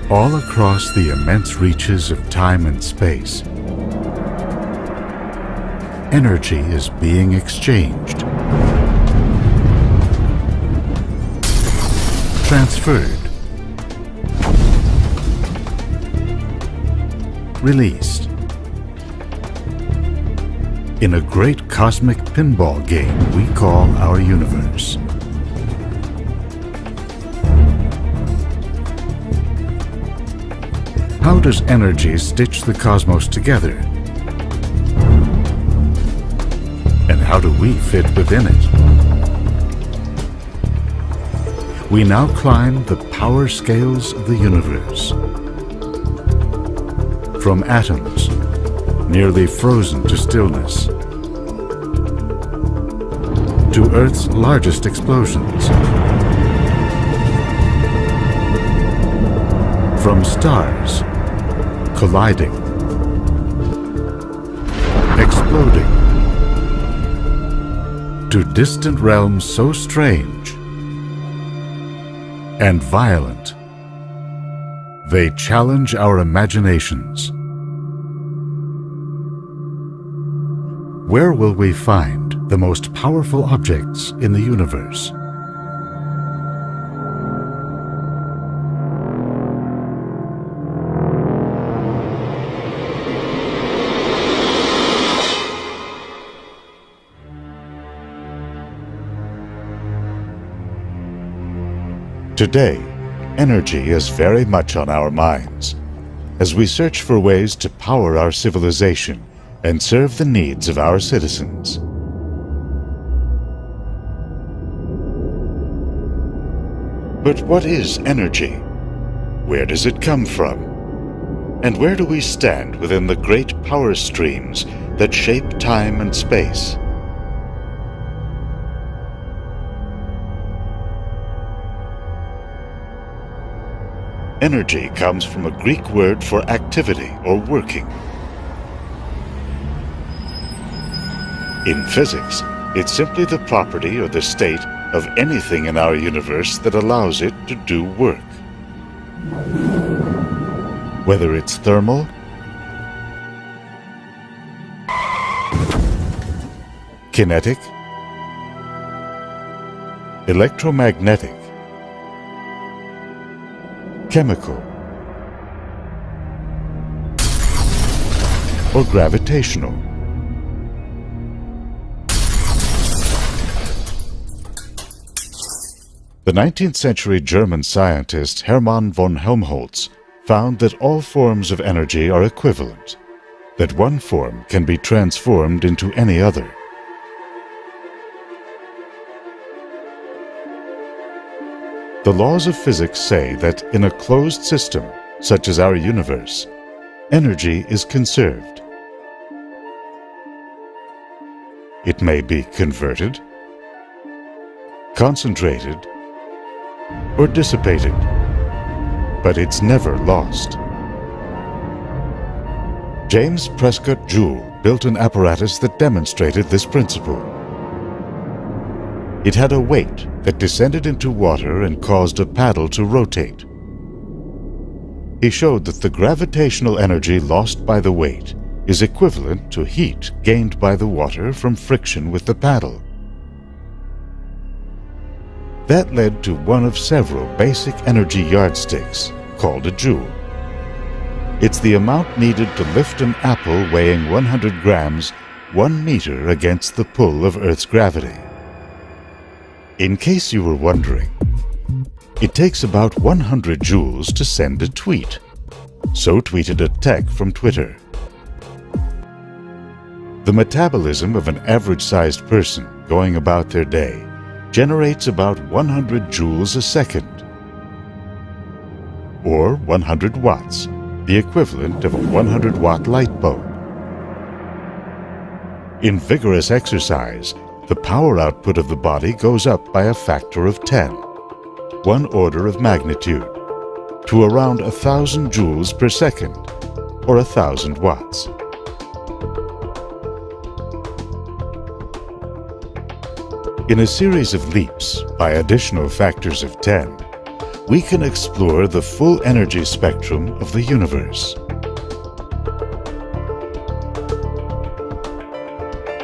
All across the immense reaches of time and space, energy is being exchanged, transferred, released. In a great cosmic pinball game we call our universe. How does energy stitch the cosmos together? And how do we fit within it? We now climb the power scales of the universe. From atoms, nearly frozen to stillness, to Earth's largest explosions. From stars, colliding, exploding, to distant realms so strange and violent, they challenge our imaginations. Where will we find the most powerful objects in the universe? Today, energy is very much on our minds as we search for ways to power our civilization and serve the needs of our citizens. But what is energy? Where does it come from? And where do we stand within the great power streams that shape time and space? Energy comes from a Greek word for activity or working. In physics, it's simply the property or the state of anything in our universe that allows it to do work. Whether it's thermal, kinetic, electromagnetic, chemical, or gravitational. The 19th century German scientist Hermann von Helmholtz found that all forms of energy are equivalent, that one form can be transformed into any other. The laws of physics say that in a closed system, such as our universe, energy is conserved. It may be converted, concentrated, or dissipated, but it's never lost. James Prescott Joule built an apparatus that demonstrated this principle. It had a weight that descended into water and caused a paddle to rotate. He showed that the gravitational energy lost by the weight is equivalent to heat gained by the water from friction with the paddle. That led to one of several basic energy yardsticks, called a joule. It's the amount needed to lift an apple weighing 100 grams 1 meter against the pull of Earth's gravity. In case you were wondering, it takes about 100 joules to send a tweet. So tweeted a tech from Twitter. The metabolism of an average-sized person going about their day generates about 100 joules a second, or 100 watts, the equivalent of a 100-watt light bulb. In vigorous exercise, the power output of the body goes up by a factor of 10, one order of magnitude, to around 1,000 joules per second, or 1,000 watts. In a series of leaps by additional factors of 10, we can explore the full energy spectrum of the universe.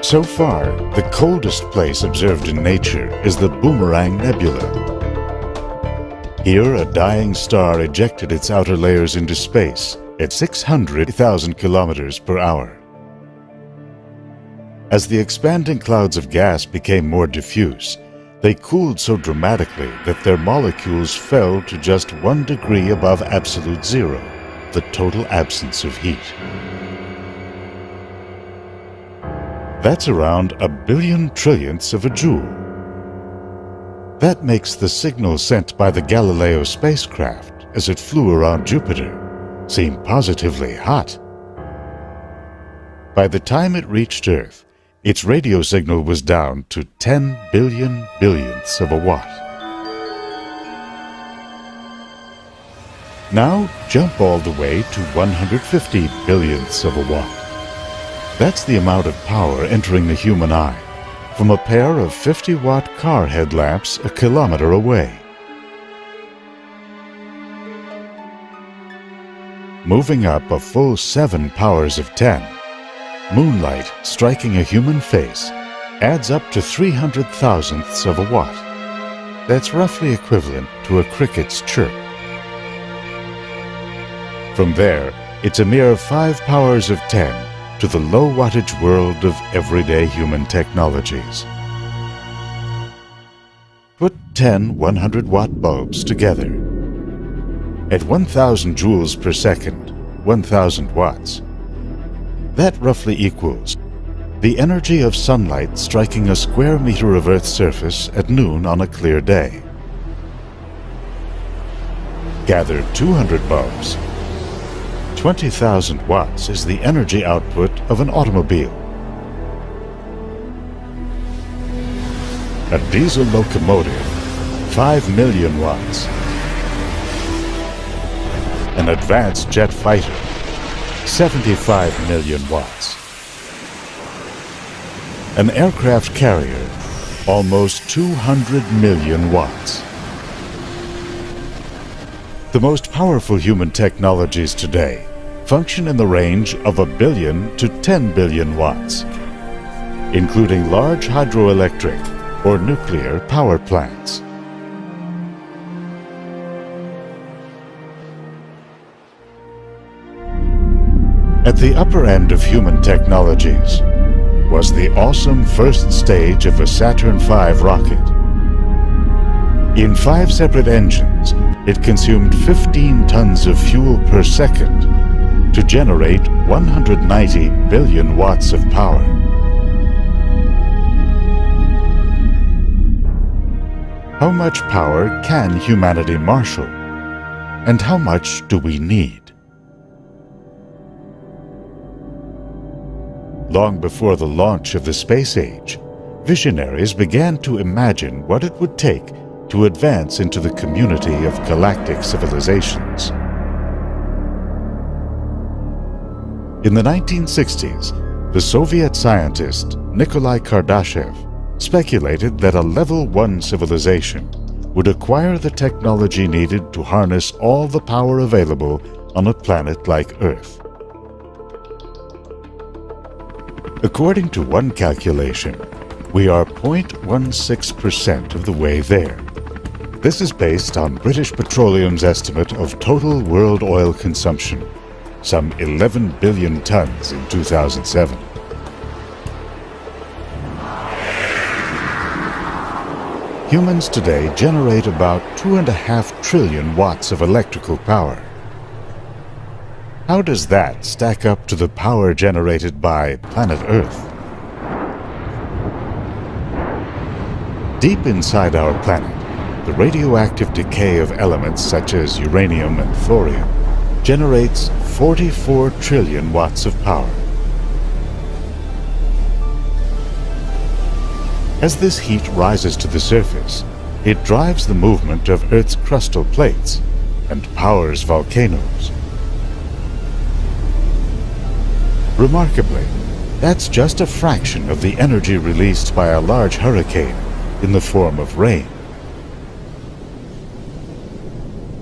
So far, the coldest place observed in nature is the Boomerang Nebula. Here, a dying star ejected its outer layers into space at 600,000 kilometers per hour. As the expanding clouds of gas became more diffuse, they cooled so dramatically that their molecules fell to just 1 degree above absolute zero, the total absence of heat. That's around 1 billion-trillionths of a joule. That makes the signal sent by the Galileo spacecraft as it flew around Jupiter seem positively hot. By the time it reached Earth, its radio signal was down to 10 billion billionths of a watt. Now jump all the way to 150 billionths of a watt. That's the amount of power entering the human eye from a pair of 50-watt car headlamps a kilometer away. Moving up a full 7 powers of 10, moonlight striking a human face adds up to 300 thousandths of a watt. That's roughly equivalent to a cricket's chirp. From there, it's a mere 5 powers of 10 to the low-wattage world of everyday human technologies. Put 10 100-watt bulbs together. At 1,000 joules per second, 1,000 watts, that roughly equals the energy of sunlight striking a square meter of Earth's surface at noon on a clear day. Gather 200 bulbs. 20,000 watts is the energy output of an automobile. A diesel locomotive, 5 million watts. An advanced jet fighter, 75 million watts. An aircraft carrier, almost 200 million watts. The most powerful human technologies today function in the range of 1 billion to 10 billion watts, including large hydroelectric or nuclear power plants. At the upper end of human technologies was the awesome first stage of a Saturn V rocket. In 5 separate engines, it consumed 15 tons of fuel per second to generate 190 billion watts of power. How much power can humanity marshal? And how much do we need? Long before the launch of the space age, visionaries began to imagine what it would take to advance into the community of galactic civilizations. In the 1960s, the Soviet scientist Nikolai Kardashev speculated that a level 1 civilization would acquire the technology needed to harness all the power available on a planet like Earth. According to one calculation, we are 0.16% of the way there. This is based on British Petroleum's estimate of total world oil consumption, some 11 billion tons in 2007. Humans today generate about 2.5 trillion watts of electrical power. How does that stack up to the power generated by planet Earth? Deep inside our planet, the radioactive decay of elements such as uranium and thorium generates 44 trillion watts of power. As this heat rises to the surface, it drives the movement of Earth's crustal plates and powers volcanoes. Remarkably, that's just a fraction of the energy released by a large hurricane in the form of rain.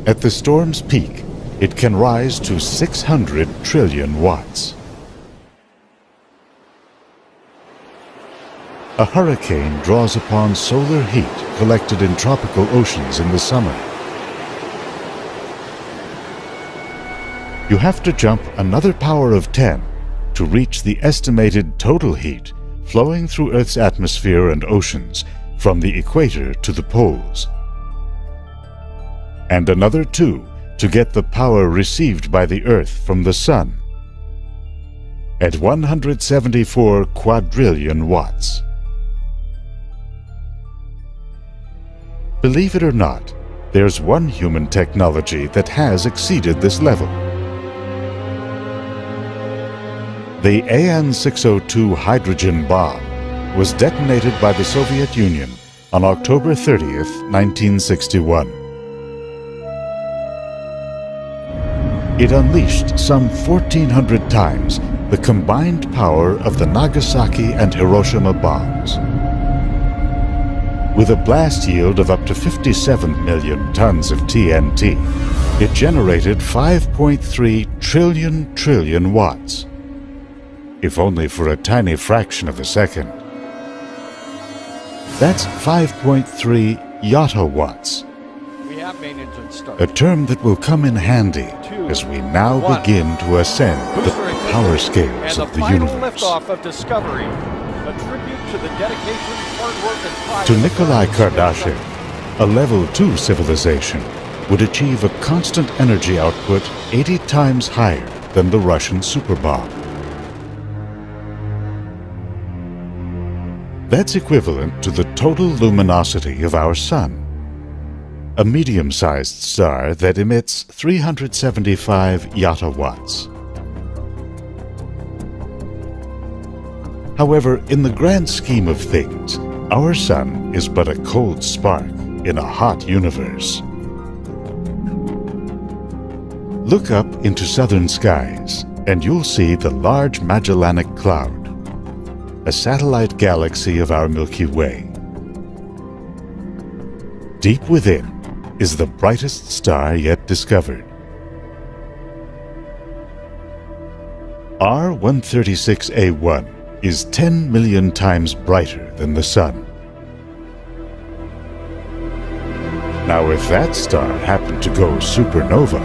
At the storm's peak, it can rise to 600 trillion watts. A hurricane draws upon solar heat collected in tropical oceans in the summer. You have to jump another power of 10 to reach the estimated total heat flowing through Earth's atmosphere and oceans from the equator to the poles. And another 2 to get the power received by the Earth from the Sun at 174 quadrillion watts. Believe it or not, there's one human technology that has exceeded this level. The AN-602 hydrogen bomb was detonated by the Soviet Union on October 30th, 1961. It unleashed some 1,400 times the combined power of the Nagasaki and Hiroshima bombs. With a blast yield of up to 57 million tons of TNT, it generated 5.3 trillion watts, if only for a tiny fraction of a second. That's 5.3 yottawatts, a term that will come in handy as we now begin to ascend the power scales of the universe. To Nikolai Kardashev, a level 2 civilization would achieve a constant energy output 80 times higher than the Russian superbomb. That's equivalent to the total luminosity of our Sun, a medium-sized star that emits 375 yottawatts. However, in the grand scheme of things, our Sun is but a cold spark in a hot universe. Look up into southern skies, and you'll see the Large Magellanic Cloud, a satellite galaxy of our Milky Way. Deep within is the brightest star yet discovered. R136A1 is 10 million times brighter than the Sun. Now, if that star happened to go supernova,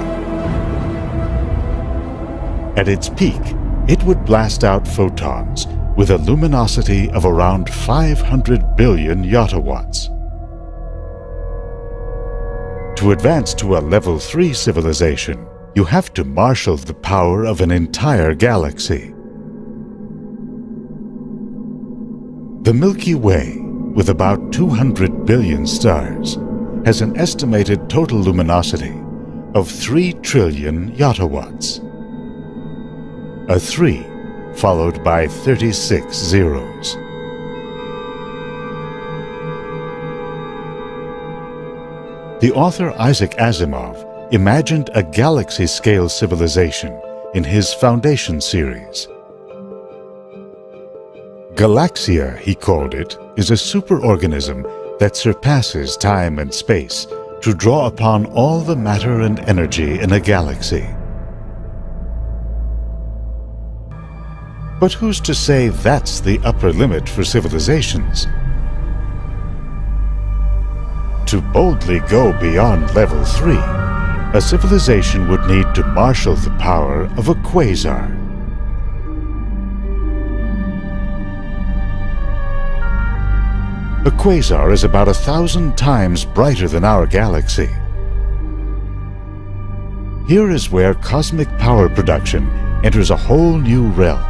at its peak, it would blast out photons with a luminosity of around 500 billion yottawatts. To advance to a level 3 civilization, you have to marshal the power of an entire galaxy. The Milky Way, with about 200 billion stars, has an estimated total luminosity of 3 trillion yottawatts. A 3 followed by 36 zeros. The author Isaac Asimov imagined a galaxy-scale civilization in his Foundation series. Galaxia, he called it, is a superorganism that surpasses time and space to draw upon all the matter and energy in a galaxy. But who's to say that's the upper limit for civilizations? To boldly go beyond level 3, a civilization would need to marshal the power of a quasar. A quasar is about 1,000 times brighter than our galaxy. Here is where cosmic power production enters a whole new realm,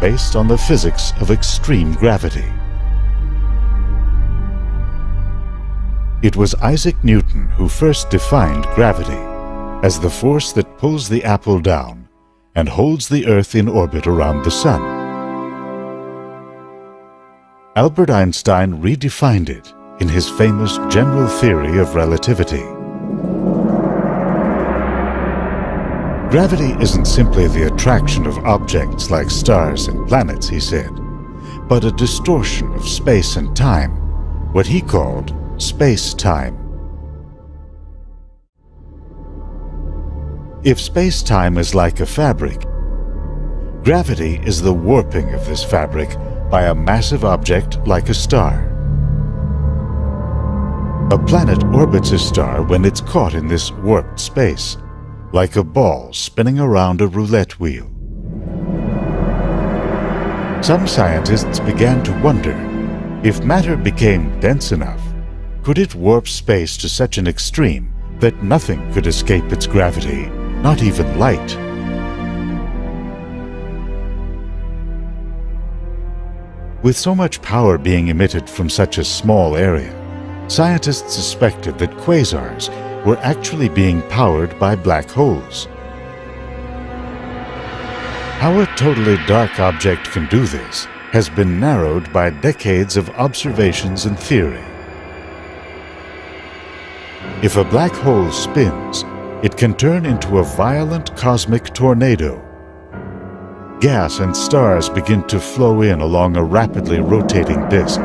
based on the physics of extreme gravity. It was Isaac Newton who first defined gravity as the force that pulls the apple down and holds the Earth in orbit around the Sun. Albert Einstein redefined it in his famous general theory of relativity. Gravity isn't simply the attraction of objects like stars and planets, he said, but a distortion of space and time, what he called spacetime. If space-time is like a fabric, gravity is the warping of this fabric by a massive object like a star. A planet orbits a star when it's caught in this warped space, like a ball spinning around a roulette wheel. Some scientists began to wonder, if matter became dense enough, could it warp space to such an extreme that nothing could escape its gravity, not even light? With so much power being emitted from such a small area, scientists suspected that quasars were actually being powered by black holes. How a totally dark object can do this has been narrowed by decades of observations and theory. If a black hole spins, it can turn into a violent cosmic tornado. Gas and stars begin to flow in along a rapidly rotating disk.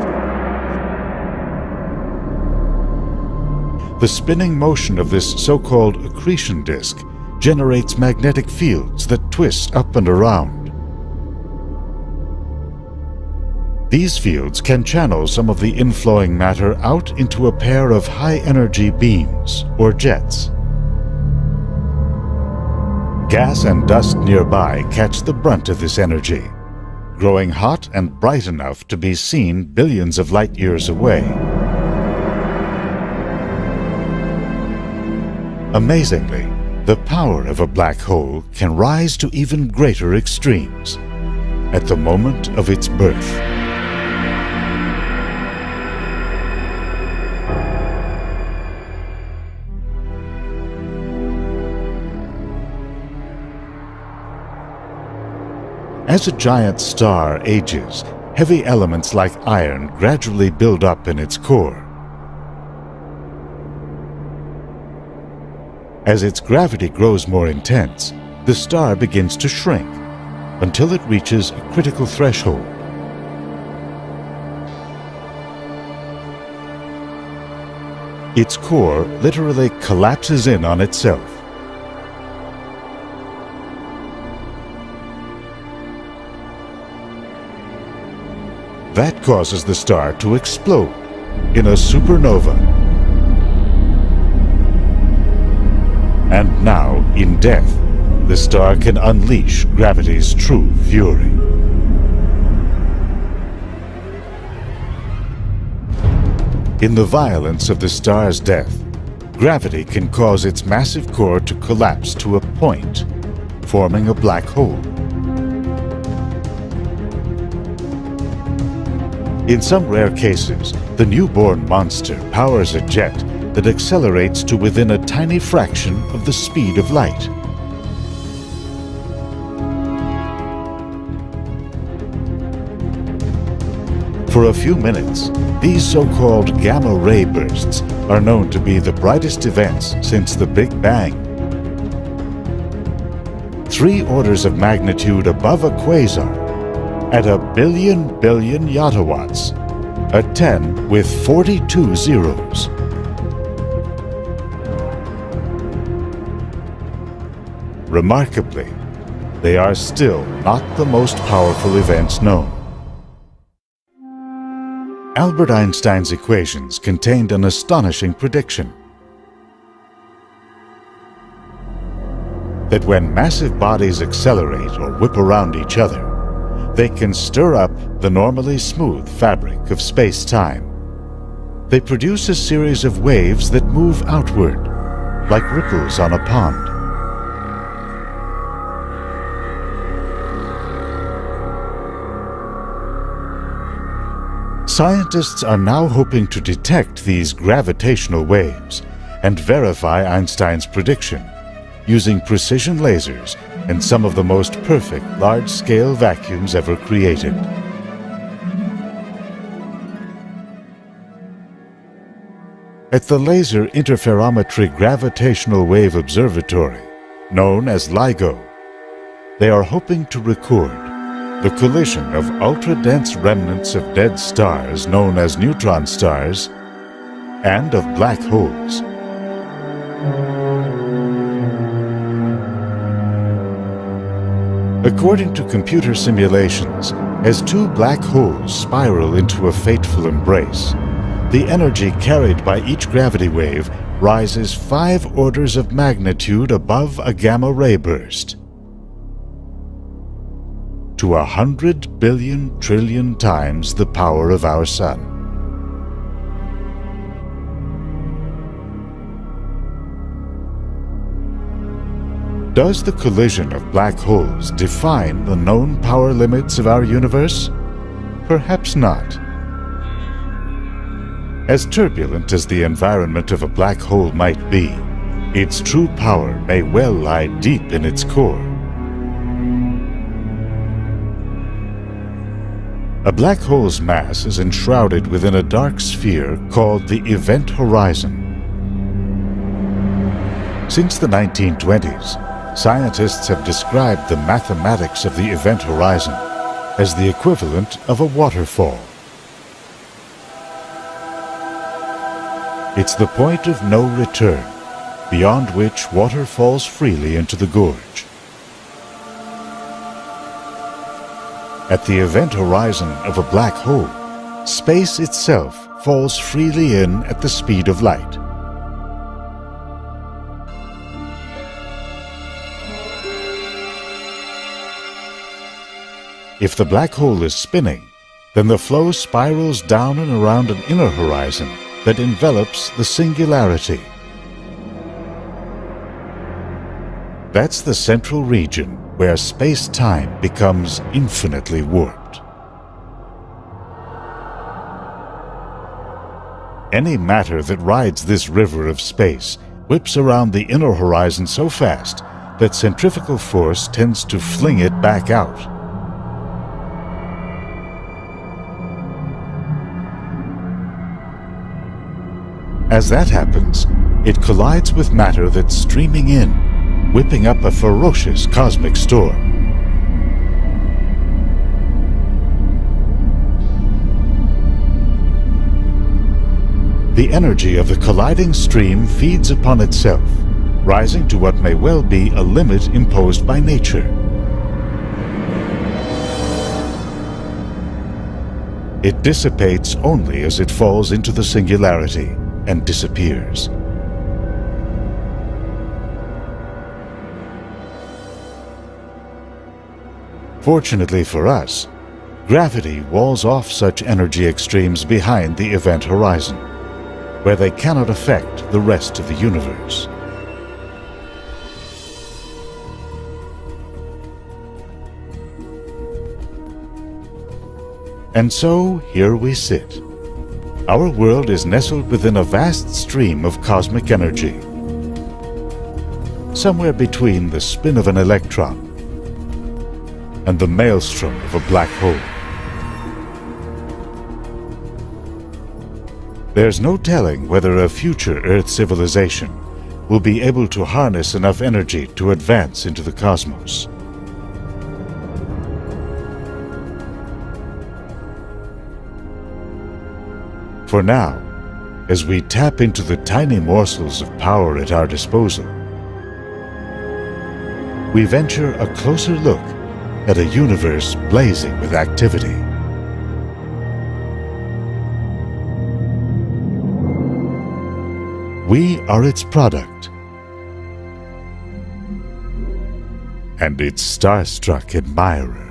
The spinning motion of this so-called accretion disk generates magnetic fields that twist up and around. These fields can channel some of the inflowing matter out into a pair of high-energy beams, or jets. Gas and dust nearby catch the brunt of this energy, growing hot and bright enough to be seen billions of light years away. Amazingly, the power of a black hole can rise to even greater extremes at the moment of its birth. As a giant star ages, heavy elements like iron gradually build up in its core. As its gravity grows more intense, the star begins to shrink until it reaches a critical threshold. Its core literally collapses in on itself. That causes the star to explode in a supernova. And now, in death, the star can unleash gravity's true fury. In the violence of the star's death, gravity can cause its massive core to collapse to a point, forming a black hole. In some rare cases, the newborn monster powers a jet that accelerates to within a tiny fraction of the speed of light. For a few minutes, these so-called gamma-ray bursts are known to be the brightest events since the Big Bang. 3 orders of magnitude above a quasar, at a billion yottawatts, a 10 with 42 zeros. Remarkably, they are still not the most powerful events known. Albert Einstein's equations contained an astonishing prediction: that when massive bodies accelerate or whip around each other, they can stir up the normally smooth fabric of space-time. They produce a series of waves that move outward, like ripples on a pond. Scientists are now hoping to detect these gravitational waves and verify Einstein's prediction using precision lasers and some of the most perfect large-scale vacuums ever created. At the Laser Interferometry Gravitational Wave Observatory, known as LIGO, they are hoping to record the collision of ultra-dense remnants of dead stars known as neutron stars and of black holes. According to computer simulations, as two black holes spiral into a fateful embrace, the energy carried by each gravity wave rises 5 orders of magnitude above a gamma-ray burst to 100 billion trillion times the power of our Sun. Does the collision of black holes define the known power limits of our universe? Perhaps not. As turbulent as the environment of a black hole might be, its true power may well lie deep in its core. A black hole's mass is enshrouded within a dark sphere called the event horizon. Since the 1920s, scientists have described the mathematics of the event horizon as the equivalent of a waterfall. It's the point of no return, beyond which water falls freely into the gorge. At the event horizon of a black hole, space itself falls freely in at the speed of light. If the black hole is spinning, then the flow spirals down and around an inner horizon that envelops the singularity. That's the central region where space-time becomes infinitely warped. Any matter that rides this river of space whips around the inner horizon so fast that centrifugal force tends to fling it back out. As that happens, it collides with matter that's streaming in, whipping up a ferocious cosmic storm. The energy of the colliding stream feeds upon itself, rising to what may well be a limit imposed by nature. It dissipates only as it falls into the singularity and disappears. Fortunately for us, gravity walls off such energy extremes behind the event horizon, where they cannot affect the rest of the universe. And so here we sit. Our world is nestled within a vast stream of cosmic energy, somewhere between the spin of an electron and the maelstrom of a black hole. There's no telling whether a future Earth civilization will be able to harness enough energy to advance into the cosmos. For now, as we tap into the tiny morsels of power at our disposal, we venture a closer look at a universe blazing with activity. We are its product, and its starstruck admirer.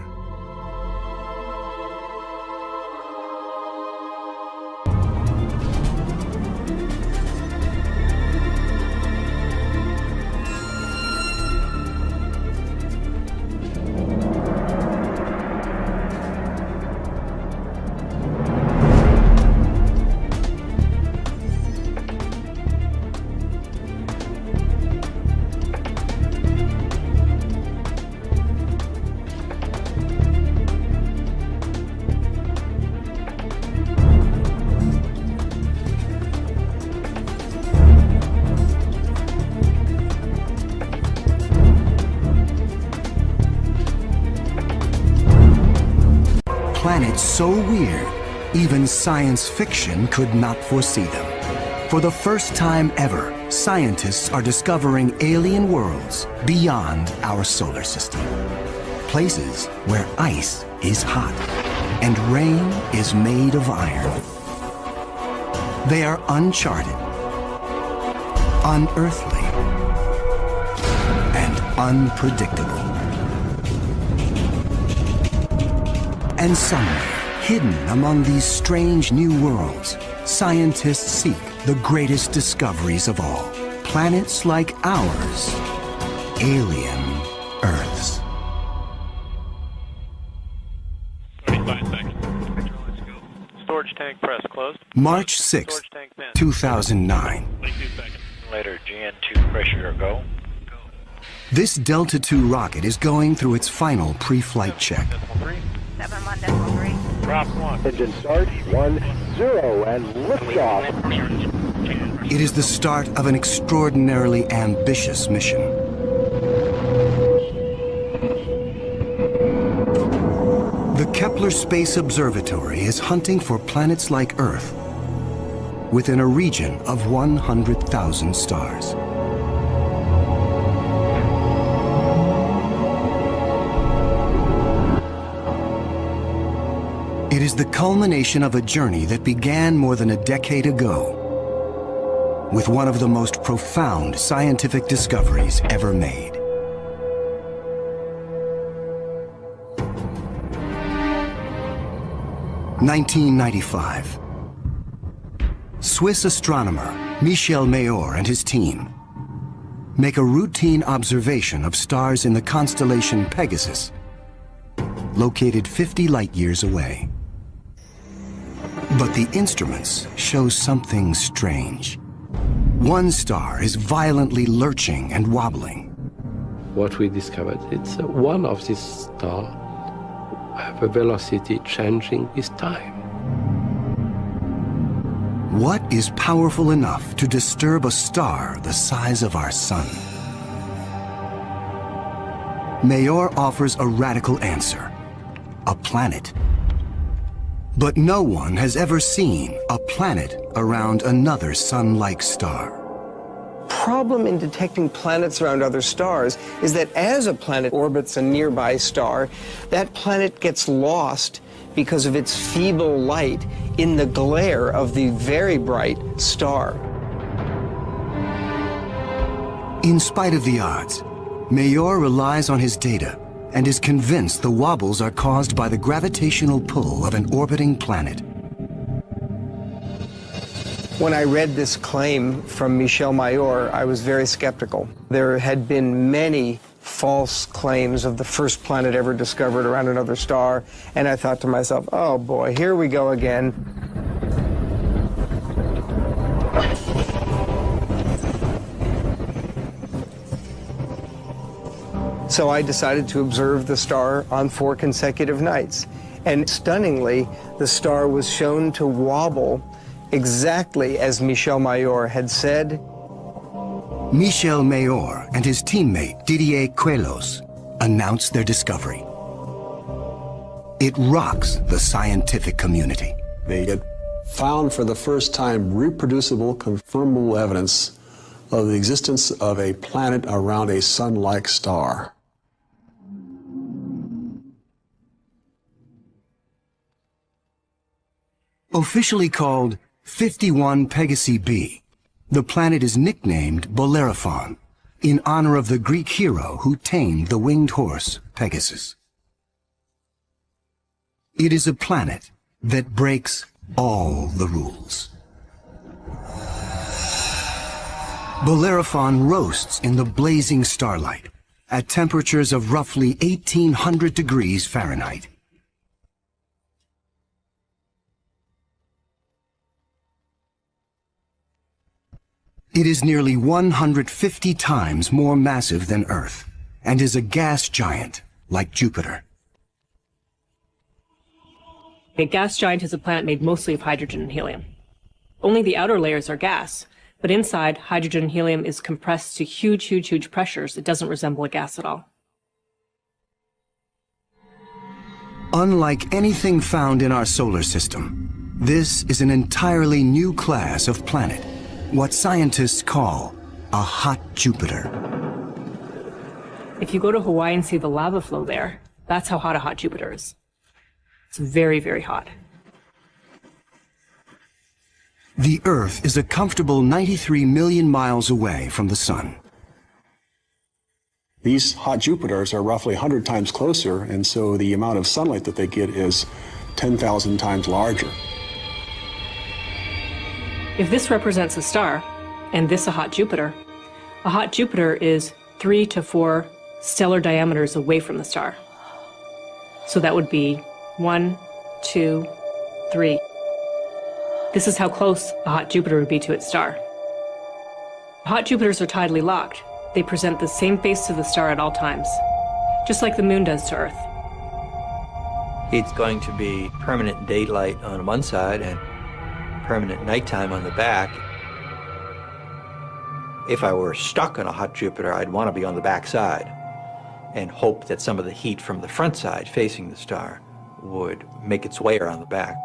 Planets so weird, even science fiction could not foresee them. For the first time ever, scientists are discovering alien worlds beyond our solar system. places where ice is hot and rain is made of iron. They are uncharted, unearthly, and unpredictable. And somewhere, hidden among these strange new worlds, scientists seek the greatest discoveries of all. Planets like ours, alien Earths. 35 seconds. Let's go. Storage tank press closed. March 6, Storage tank vent. 2009. 22 seconds. Later, GN2 pressure go. This Delta II rocket is going through its final pre-flight check. 7.1.3. Drop 1. Engine start, 1, 0, and liftoff. It is the start of an extraordinarily ambitious mission. The Kepler Space Observatory is hunting for planets like Earth within a region of 100,000 stars. It is the culmination of a journey that began more than a decade ago with one of the most profound scientific discoveries ever made. (1995). Swiss astronomer Michel Mayor and his team make a routine observation of stars in the constellation Pegasus, located 50 light-years away. But the instruments show something strange. One star is violently lurching and wobbling. What we discovered, it's one of these stars have a velocity changing with time. What is powerful enough to disturb a star the size of our sun? Mayor offers a radical answer: a planet. But no one has ever seen a planet around another sun-like star. Problem in detecting planets around other stars is that as a planet orbits a nearby star, that planet gets lost because of its feeble light in the glare of the very bright star. In spite of the odds, Mayor relies on his data and is convinced the wobbles are caused by the gravitational pull of an orbiting planet. When I read this claim from Michel Mayor, I was very skeptical. There had been many false claims of the first planet ever discovered around another star, and I thought to myself, oh boy, here we go again. So I decided to observe the star on 4 consecutive nights. And stunningly, the star was shown to wobble exactly as Michel Mayor had said. Michel Mayor and his teammate Didier Queloz announced their discovery. It rocks the scientific community. They had found for the first time reproducible, confirmable evidence of the existence of a planet around a sun-like star. Officially called 51 Pegasi b, the planet is nicknamed Bellerophon, in honor of the Greek hero who tamed the winged horse Pegasus. It is a planet that breaks all the rules. Bellerophon roasts in the blazing starlight at temperatures of roughly 1800 degrees Fahrenheit. It is nearly 150 times more massive than Earth and is a gas giant like Jupiter. A gas giant is a planet made mostly of hydrogen and helium. Only the outer layers are gas, but inside, hydrogen and helium is compressed to huge pressures. It doesn't resemble a gas at all. Unlike anything found in our solar system, this is an entirely new class of planet, what scientists call a hot Jupiter. If you go to Hawaii and see the lava flow there, That's how hot a hot Jupiter is. It's very, very hot. The Earth is a comfortable 93 million miles away from the Sun. These hot Jupiters are roughly 100 times closer, and so the amount of sunlight that they get is 10,000 times larger. If this represents a star, and this a hot Jupiter is 3 to 4 stellar diameters away from the star. So that would be 1, 2, 3. This is how close a hot Jupiter would be to its star. Hot Jupiters are tidally locked. They present the same face to the star at all times, just like the moon does to Earth. It's going to be permanent daylight on one side and permanent nighttime on the back. If I were stuck on a hot Jupiter, I'd want to be on the back side and hope that some of the heat from the front side facing the star would make its way around the back.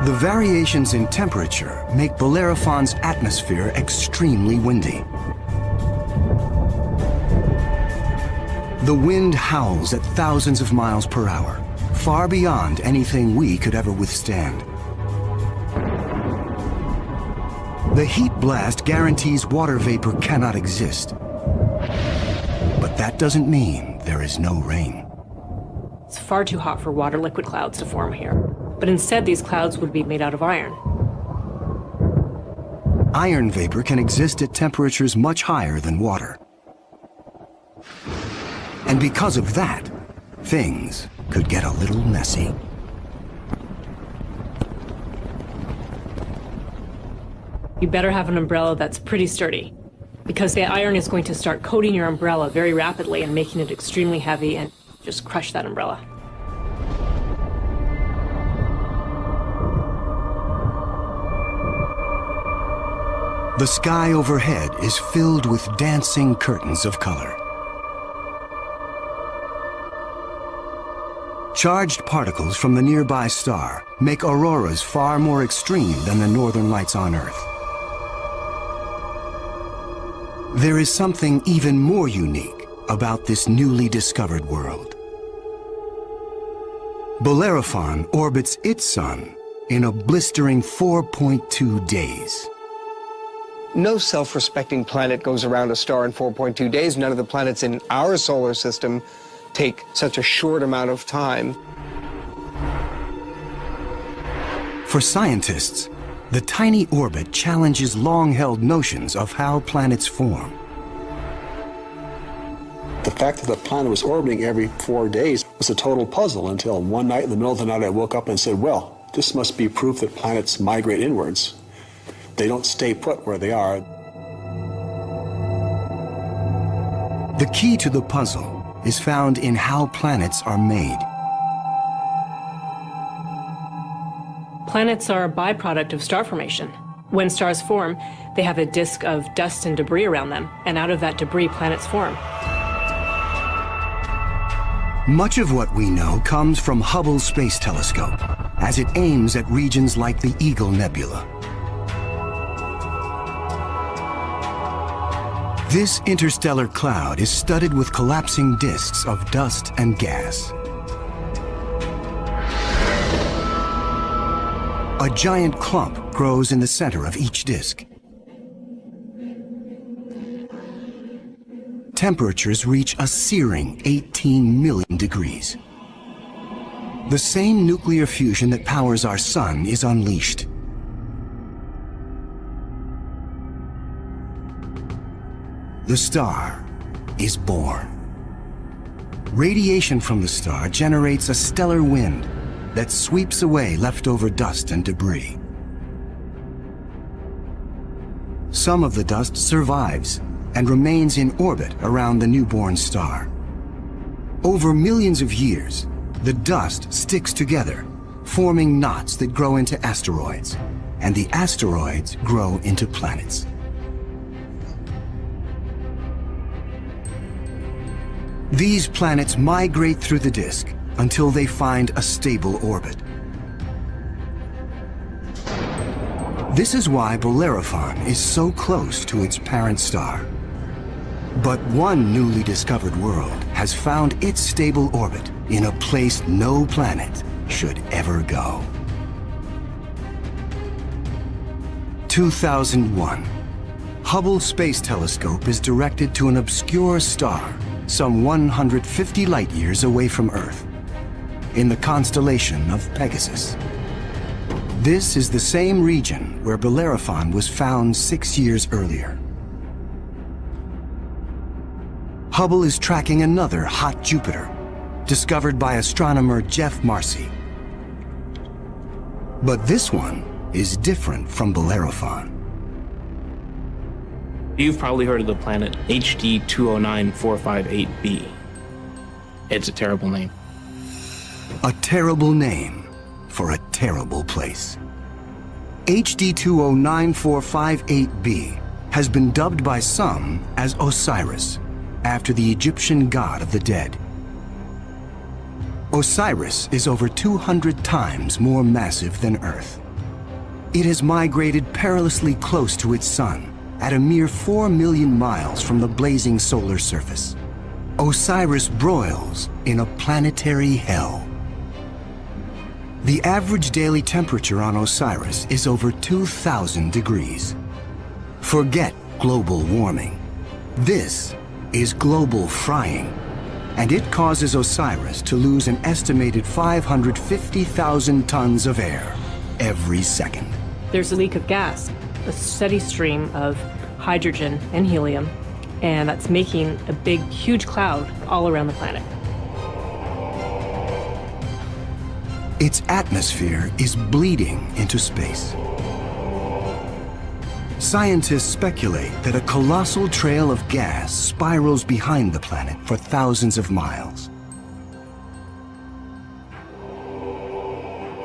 The variations in temperature make Bellerophon's atmosphere extremely windy. The wind howls at thousands of miles per hour, far beyond anything we could ever withstand. The heat blast guarantees water vapor cannot exist. But that doesn't mean there is no rain. It's far too hot for water liquid clouds to form here. But instead, these clouds would be made out of iron. Iron vapor can exist at temperatures much higher than water. And because of that, things could get a little messy. You better have an umbrella that's pretty sturdy, because the iron is going to start coating your umbrella very rapidly and making it extremely heavy and just crush that umbrella. The sky overhead is filled with dancing curtains of color. Charged particles from the nearby star make auroras far more extreme than the northern lights on Earth. There is something even more unique about this newly discovered world. Bellerophon orbits its sun in a blistering 4.2 days. No self-respecting planet goes around a star in 4.2 days. None of the planets in our solar system take such a short amount of time. For scientists, the tiny orbit challenges long-held notions of how planets form. The fact that the planet was orbiting every 4 days was a total puzzle until one night in the middle of the night I woke up and said, well, this must be proof that planets migrate inwards. They don't stay put where they are. The key to the puzzle is found in how planets are made. Planets are a byproduct of star formation. When stars form, they have a disk of dust and debris around them, and out of that debris, planets form. Much of what we know comes from Hubble's Space Telescope, as it aims at regions like the Eagle Nebula. This interstellar cloud is studded with collapsing disks of dust and gas. A giant clump grows in the center of each disk. Temperatures reach a searing 18 million degrees. The same nuclear fusion that powers our sun is unleashed. The star is born. Radiation from the star generates a stellar wind that sweeps away leftover dust and debris. Some of the dust survives and remains in orbit around the newborn star. Over millions of years, the dust sticks together, forming knots that grow into asteroids, and the asteroids grow into planets. These planets migrate through the disk until they find a stable orbit. This is why Bellerophon is so close to its parent star. But one newly discovered world has found its stable orbit in a place no planet should ever go. 2001. Hubble Space Telescope is directed to an obscure star some 150 light-years away from Earth, in the constellation of Pegasus. This is the same region where Bellerophon was found 6 years earlier. Hubble is tracking another hot Jupiter, discovered by astronomer Jeff Marcy. But this one is different from Bellerophon. You've probably heard of the planet HD 209458b. It's a terrible name. A terrible name for a terrible place. HD 209458b has been dubbed by some as Osiris, after the Egyptian god of the dead. Osiris is over 200 times more massive than Earth. It has migrated perilously close to its sun, at a mere 4 million miles from the blazing solar surface. Osiris broils in a planetary hell. The average daily temperature on Osiris is over 2,000 degrees. Forget global warming. This is global frying, and it causes Osiris to lose an estimated 550,000 tons of air every second. There's a leak of gas, a steady stream of hydrogen and helium, and that's making a big, huge cloud all around the planet. Its atmosphere is bleeding into space. Scientists speculate that a colossal trail of gas spirals behind the planet for thousands of miles.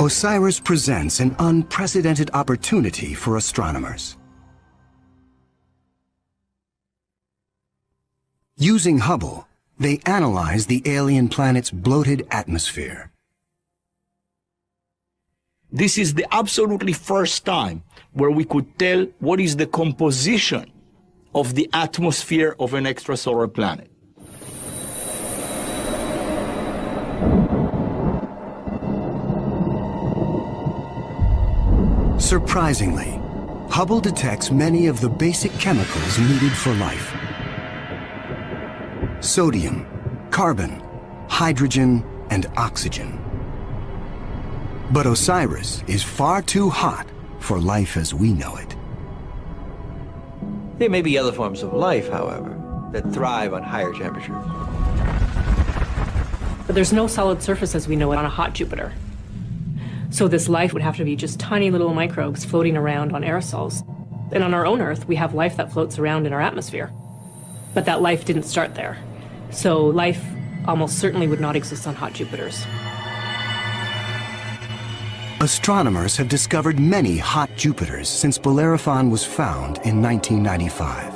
Osiris presents an unprecedented opportunity for astronomers. Using Hubble, they analyze the alien planet's bloated atmosphere. This is the absolutely first time where we could tell what is the composition of the atmosphere of an extrasolar planet. Surprisingly, Hubble detects many of the basic chemicals needed for life. Sodium, carbon, hydrogen, and oxygen. But Osiris is far too hot for life as we know it. There may be other forms of life, however, that thrive on higher temperatures. But there's no solid surface as we know it on a hot Jupiter. So this life would have to be just tiny little microbes floating around on aerosols. And on our own Earth, we have life that floats around in our atmosphere. But that life didn't start there. So life almost certainly would not exist on hot Jupiters. Astronomers have discovered many hot Jupiters since Bellerophon was found in 1995.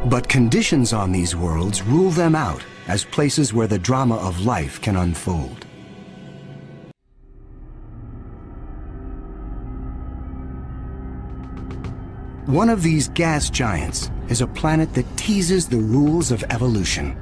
But conditions on these worlds rule them out as places where the drama of life can unfold. One of these gas giants is a planet that teases the rules of evolution.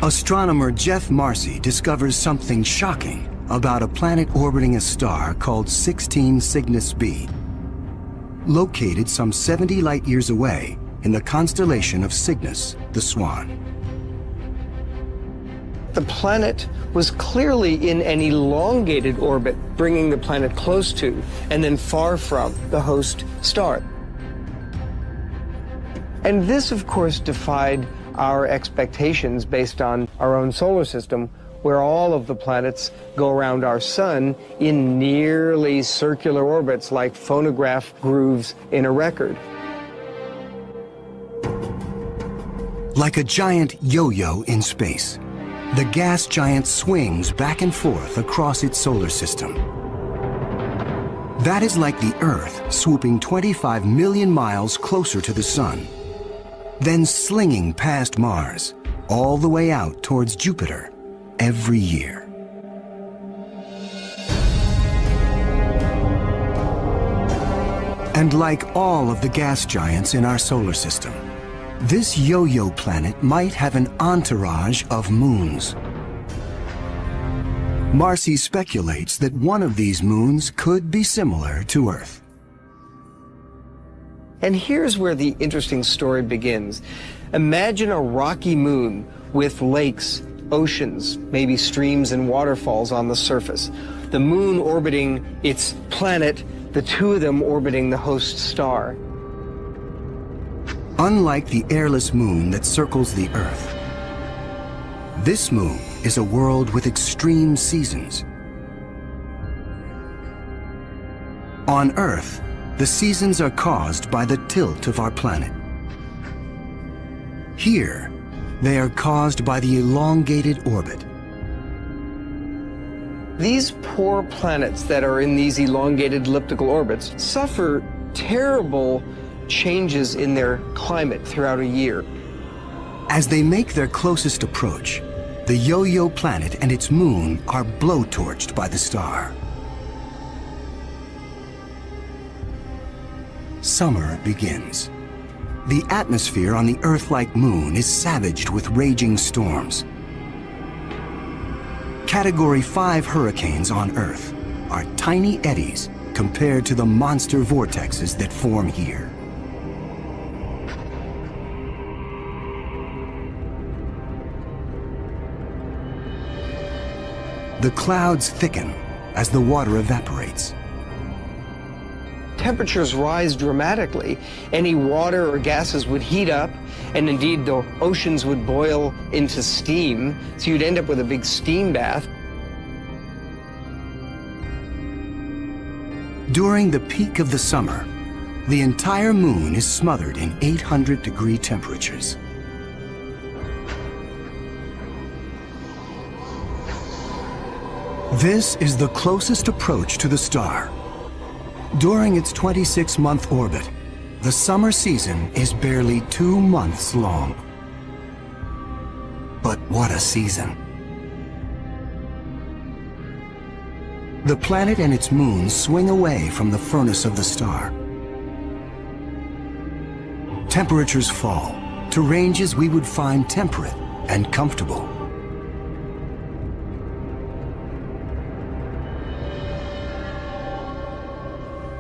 Astronomer Jeff Marcy discovers something shocking about a planet orbiting a star called 16 Cygnus b, located some 70 light-years away in the constellation of Cygnus, the Swan. The planet was clearly in an elongated orbit, bringing the planet close to and then far from the host star. And this, of course, defied our expectations based on our own solar system, where all of the planets go around our sun in nearly circular orbits like phonograph grooves in a record. Like a giant yo-yo in space, the gas giant swings back and forth across its solar system. That is like the Earth swooping 25 million miles closer to the sun. then slinging past Mars, all the way out towards Jupiter every year. And like all of the gas giants in our solar system, this yo-yo planet might have an entourage of moons. Marcy speculates that one of these moons could be similar to Earth. And here's where the interesting story begins. Imagine a rocky moon with lakes, oceans, maybe streams and waterfalls on the surface. The moon orbiting its planet, the two of them orbiting the host star. Unlike the airless moon that circles the Earth, this moon is a world with extreme seasons. On Earth, the seasons are caused by the tilt of our planet. Here, they are caused by the elongated orbit. These poor planets that are in these elongated elliptical orbits suffer terrible changes in their climate throughout a year. As they make their closest approach, the yo-yo planet and its moon are blowtorched by the star. Summer begins. The atmosphere on the Earth-like moon is savaged with raging storms. Category 5 hurricanes on Earth are tiny eddies compared to the monster vortexes that form here. The clouds thicken as the water evaporates. Temperatures rise dramatically. Any water or gases would heat up, and indeed the oceans would boil into steam, so you'd end up with a big steam bath. During the peak of the summer, the entire moon is smothered in 800-degree temperatures. This is the closest approach to the star. During its 26-month orbit, the summer season is barely 2 months long. But what a season! The planet and its moon swing away from the furnace of the star. Temperatures fall to ranges we would find temperate and comfortable.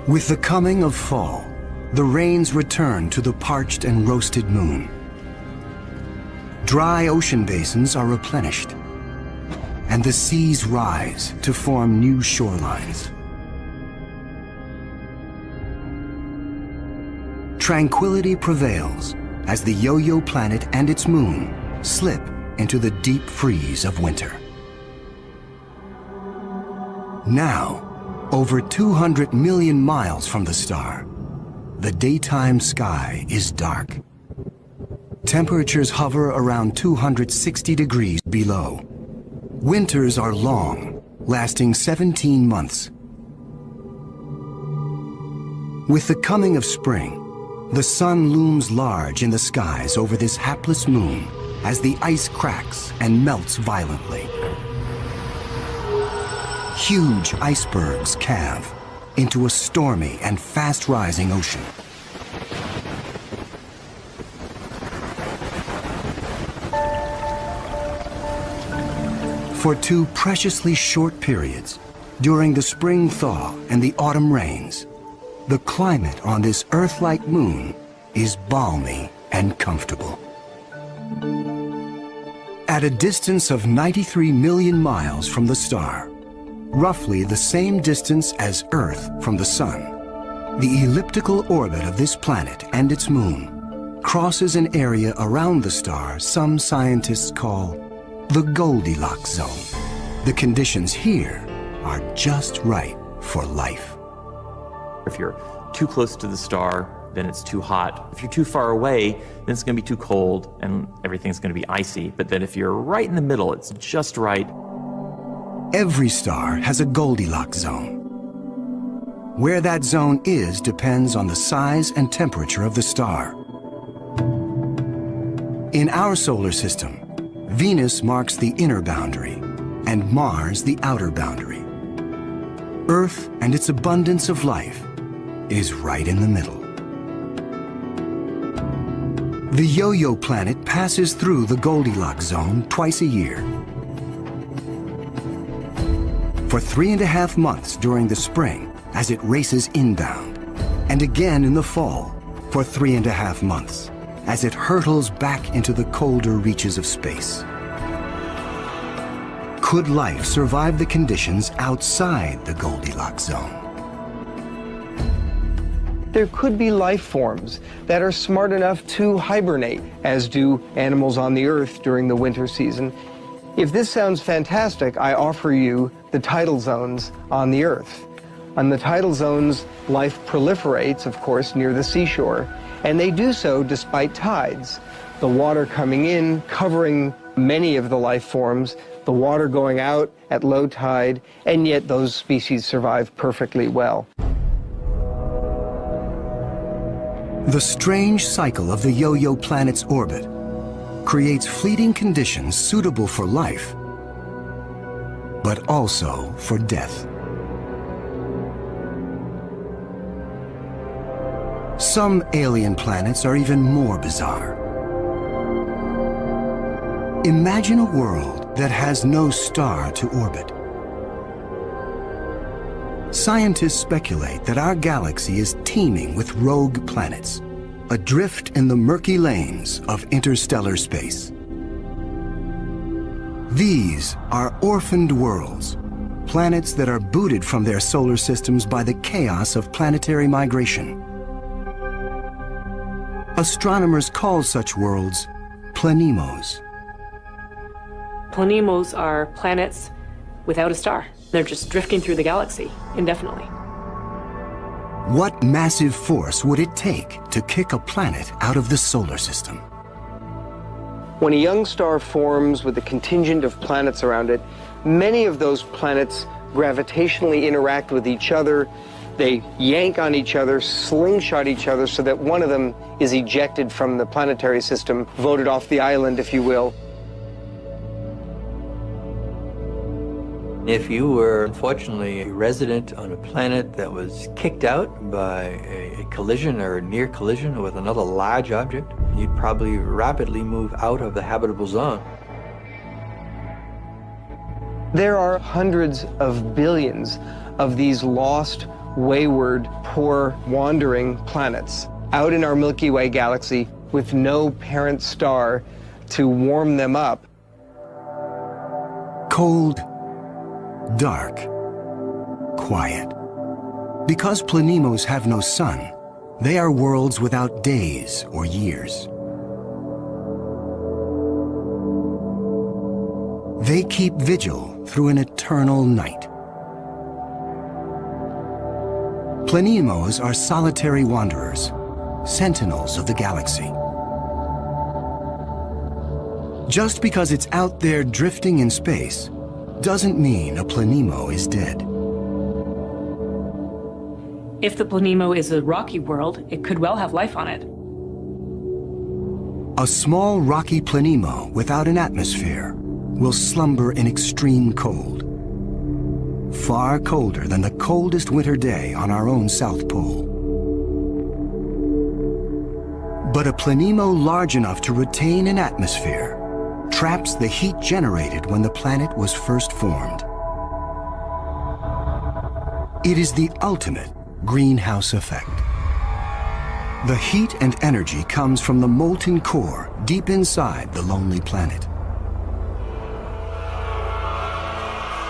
With the coming of fall, the rains return to the parched and roasted moon. Dry ocean basins are replenished, and the seas rise to form new shorelines. Tranquility prevails as the yo-yo planet and its moon slip into the deep freeze of winter. Now, over 200 million miles from the star, the daytime sky is dark. Temperatures hover around 260 degrees below. Winters are long, lasting 17 months. With the coming of spring, the sun looms large in the skies over this hapless moon as the ice cracks and melts violently. Huge icebergs calve into a stormy and fast-rising ocean. For 2 preciously short periods, during the spring thaw and the autumn rains, the climate on this Earth-like moon is balmy and comfortable. At a distance of 93 million miles from the star, roughly the same distance as Earth from the Sun, the elliptical orbit of this planet and its moon crosses an area around the star some scientists call the Goldilocks zone. The conditions here are just right for life. If you're too close to the star, then it's too hot. If you're too far away, then it's going to be too cold and everything's going to be icy. But then if you're right in the middle, it's just right. Every star has a Goldilocks zone. Where that zone is depends on the size and temperature of the star. In our solar system, Venus marks the inner boundary and Mars the outer boundary. Earth and its abundance of life is right in the middle. The Yo-Yo planet passes through the Goldilocks zone twice a year. For 3.5 months during the spring as it races inbound, and again in the fall for 3.5 months as it hurtles back into the colder reaches of space. Could life survive the conditions outside the Goldilocks zone? There could be life forms that are smart enough to hibernate, as do animals on the Earth during the winter season. If this sounds fantastic, I offer you the tidal zones on the Earth. On the tidal zones, life proliferates, of course, near the seashore, and they do so despite tides. The water coming in, covering many of the life forms, the water going out at low tide, and yet those species survive perfectly well. The strange cycle of the Yo-Yo planet's orbit creates fleeting conditions suitable for life, but also for death. Some alien planets are even more bizarre. Imagine a world that has no star to orbit. Scientists speculate that our galaxy is teeming with rogue planets, adrift in the murky lanes of interstellar space. These are orphaned worlds, planets that are booted from their solar systems by the chaos of planetary migration. Astronomers call such worlds planemos. Planemos are planets without a star. They're just drifting through the galaxy indefinitely. What massive force would it take to kick a planet out of the solar system? When a young star forms with a contingent of planets around it, many of those planets gravitationally interact with each other. They yank on each other, slingshot each other, so that one of them is ejected from the planetary system, voted off the island, if you will. If you were, unfortunately, a resident on a planet that was kicked out by a collision or a near collision with another large object, you'd probably rapidly move out of the habitable zone. There are hundreds of billions of these lost, wayward, poor, wandering planets out in our Milky Way galaxy with no parent star to warm them up. Cold, dark, quiet. Because planemos have no sun, they are worlds without days or years. They keep vigil through an eternal night. Planemos are solitary wanderers, sentinels of the galaxy. Just because it's out there drifting in space doesn't mean a planemo is dead. If the planemo is a rocky world, it could well have life on it. A small rocky planemo without an atmosphere will slumber in extreme cold, far colder than the coldest winter day on our own South Pole. But a planemo large enough to retain an atmosphere traps the heat generated when the planet was first formed. It is the ultimate greenhouse effect. The heat and energy comes from the molten core deep inside the lonely planet.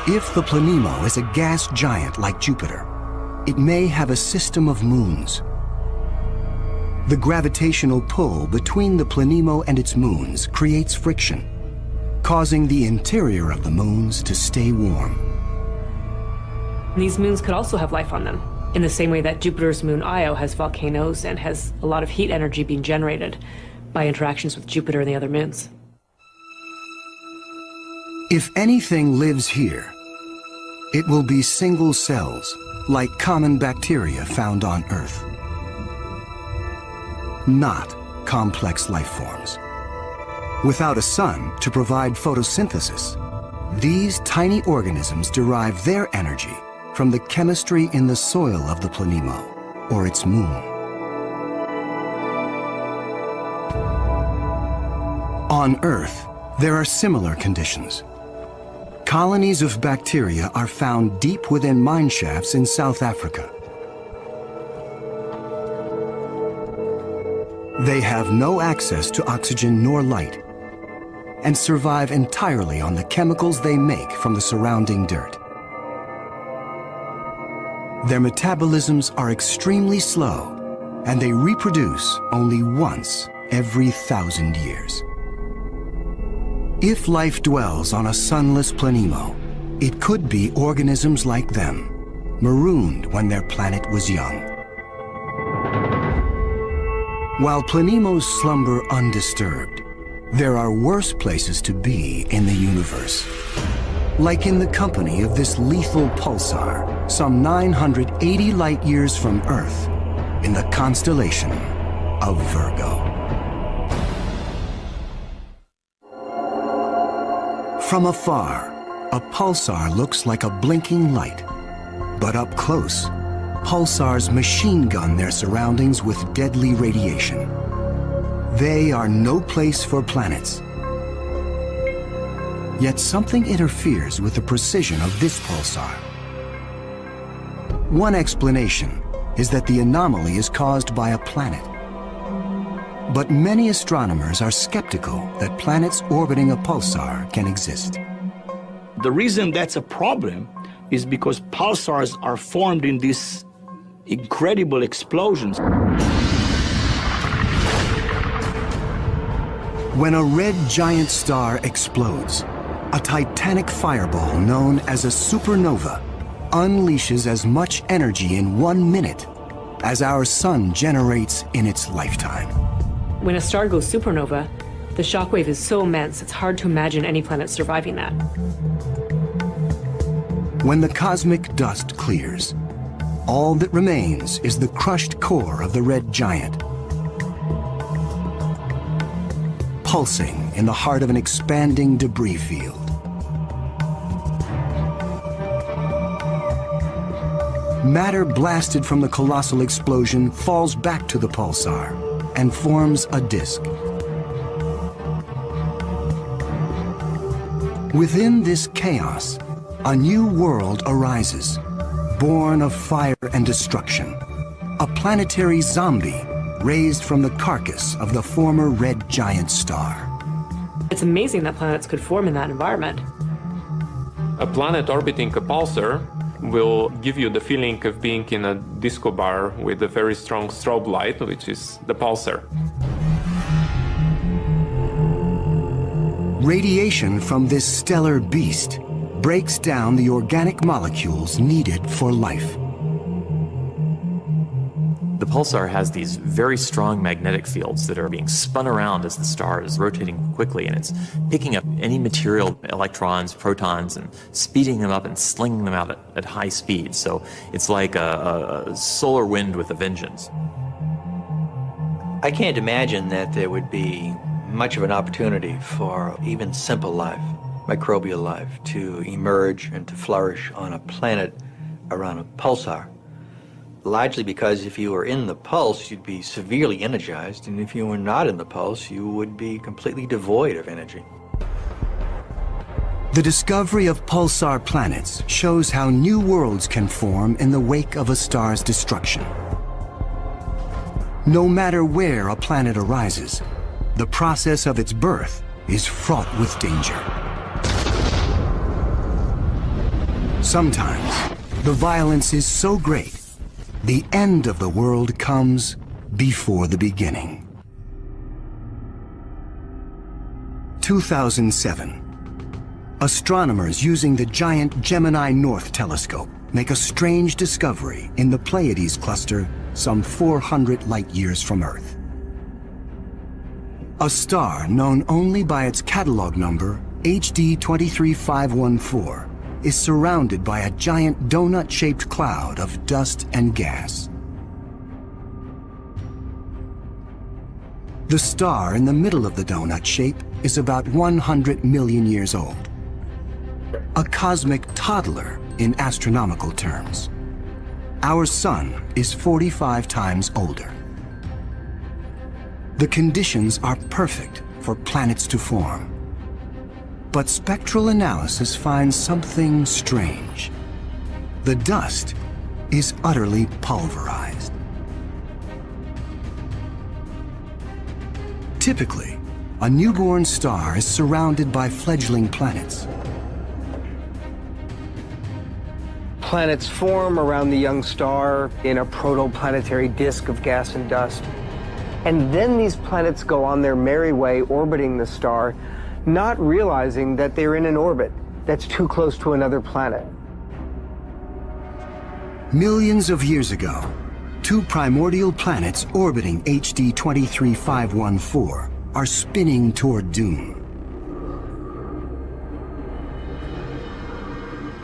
If the planemo is a gas giant like Jupiter, it may have a system of moons. The gravitational pull between the planemo and its moons creates friction, causing the interior of the moons to stay warm. These moons could also have life on them, in the same way that Jupiter's moon Io has volcanoes and has a lot of heat energy being generated by interactions with Jupiter and the other moons. If anything lives here, it will be single cells, like common bacteria found on Earth. Not complex life forms. Without a sun to provide photosynthesis, these tiny organisms derive their energy from the chemistry in the soil of the planemo, or its moon. On Earth, there are similar conditions. Colonies of bacteria are found deep within mine shafts in South Africa. They have no access to oxygen nor light and survive entirely on the chemicals they make from the surrounding dirt. Their metabolisms are extremely slow, and they reproduce only once every 1,000 years. If life dwells on a sunless planemo, it could be organisms like them, marooned when their planet was young. While planemos slumber undisturbed, there are worse places to be in the universe. Like in the company of this lethal pulsar, some 980 light years from Earth, in the constellation of Virgo. From afar, a pulsar looks like a blinking light, but up close, pulsars machine gun their surroundings with deadly radiation. They are no place for planets. Yet something interferes with the precision of this pulsar. One explanation is that the anomaly is caused by a planet. But many astronomers are skeptical that planets orbiting a pulsar can exist. The reason that's a problem is because pulsars are formed in these incredible explosions. When a red giant star explodes, a titanic fireball known as a supernova unleashes as much energy in 1 minute as our sun generates in its lifetime. When a star goes supernova, the shockwave is so immense it's hard to imagine any planet surviving that. When the cosmic dust clears, all that remains is the crushed core of the red giant, pulsing in the heart of an expanding debris field. Matter blasted from the colossal explosion falls back to the pulsar and forms a disk. Within this chaos, a new world arises, born of fire and destruction, a planetary zombie raised from the carcass of the former red giant star. It's amazing that planets could form in that environment. A planet orbiting a pulsar will give you the feeling of being in a disco bar with a very strong strobe light, which is the pulsar. Radiation from this stellar beast breaks down the organic molecules needed for life. The pulsar has these very strong magnetic fields that are being spun around as the star is rotating quickly, and it's picking up any material, electrons, protons, and speeding them up and slinging them out at high speed. So it's like a solar wind with a vengeance. I can't imagine that there would be much of an opportunity for even simple life, microbial life, to emerge and to flourish on a planet around a pulsar. Largely because if you were in the pulse, you'd be severely energized, and if you were not in the pulse, you would be completely devoid of energy. The discovery of pulsar planets shows how new worlds can form in the wake of a star's destruction. No matter where a planet arises, the process of its birth is fraught with danger. Sometimes, the violence is so great, the end of the world comes before the beginning. 2007. Astronomers using the giant Gemini North telescope make a strange discovery in the Pleiades cluster some 400 light-years from Earth. A star known only by its catalog number, HD 23514, is surrounded by a giant donut-shaped cloud of dust and gas. The star in the middle of the donut shape is about 100 million years old. A cosmic toddler in astronomical terms. Our sun is 45 times older. The conditions are perfect for planets to form. But spectral analysis finds something strange. The dust is utterly pulverized. Typically, a newborn star is surrounded by fledgling planets. Planets form around the young star in a protoplanetary disk of gas and dust. And then these planets go on their merry way orbiting the star, not realizing that they're in an orbit that's too close to another planet. Millions of years ago, two primordial planets orbiting HD 23514 are spinning toward doom.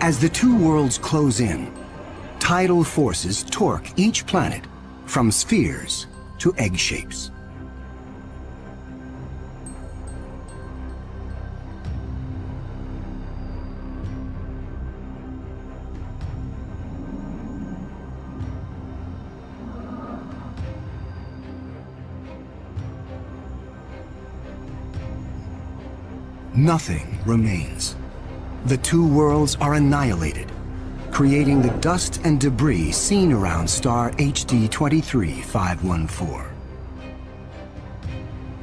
As the two worlds close in, tidal forces torque each planet from spheres to egg shapes. Nothing remains. The two worlds are annihilated, creating the dust and debris seen around star HD 23514.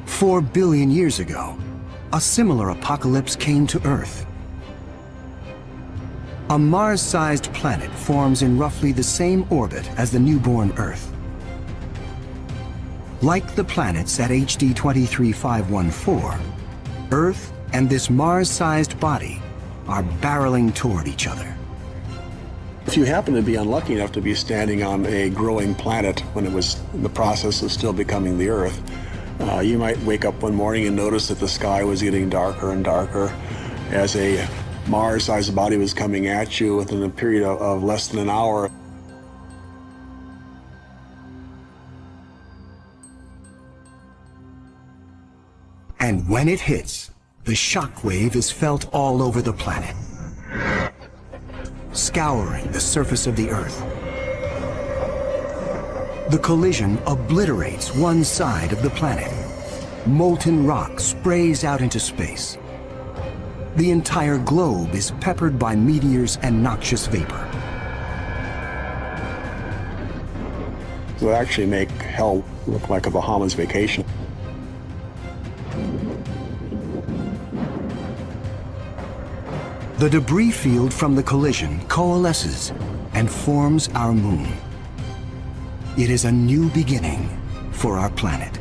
4 billion years ago, a similar apocalypse came to Earth. A Mars-sized planet forms in roughly the same orbit as the newborn Earth. Like the planets at HD 23514, Earth and this Mars-sized body are barreling toward each other. If you happen to be unlucky enough to be standing on a growing planet when it was in the process of still becoming the Earth, you might wake up one morning and notice that the sky was getting darker and darker as a Mars-sized body was coming at you within a period of less than an hour. And when it hits, the shock wave is felt all over the planet, scouring the surface of the Earth. The collision obliterates one side of the planet. Molten rock sprays out into space. The entire globe is peppered by meteors and noxious vapor. It would actually make hell look like a Bahamas vacation. The debris field from the collision coalesces and forms our moon. It is a new beginning for our planet.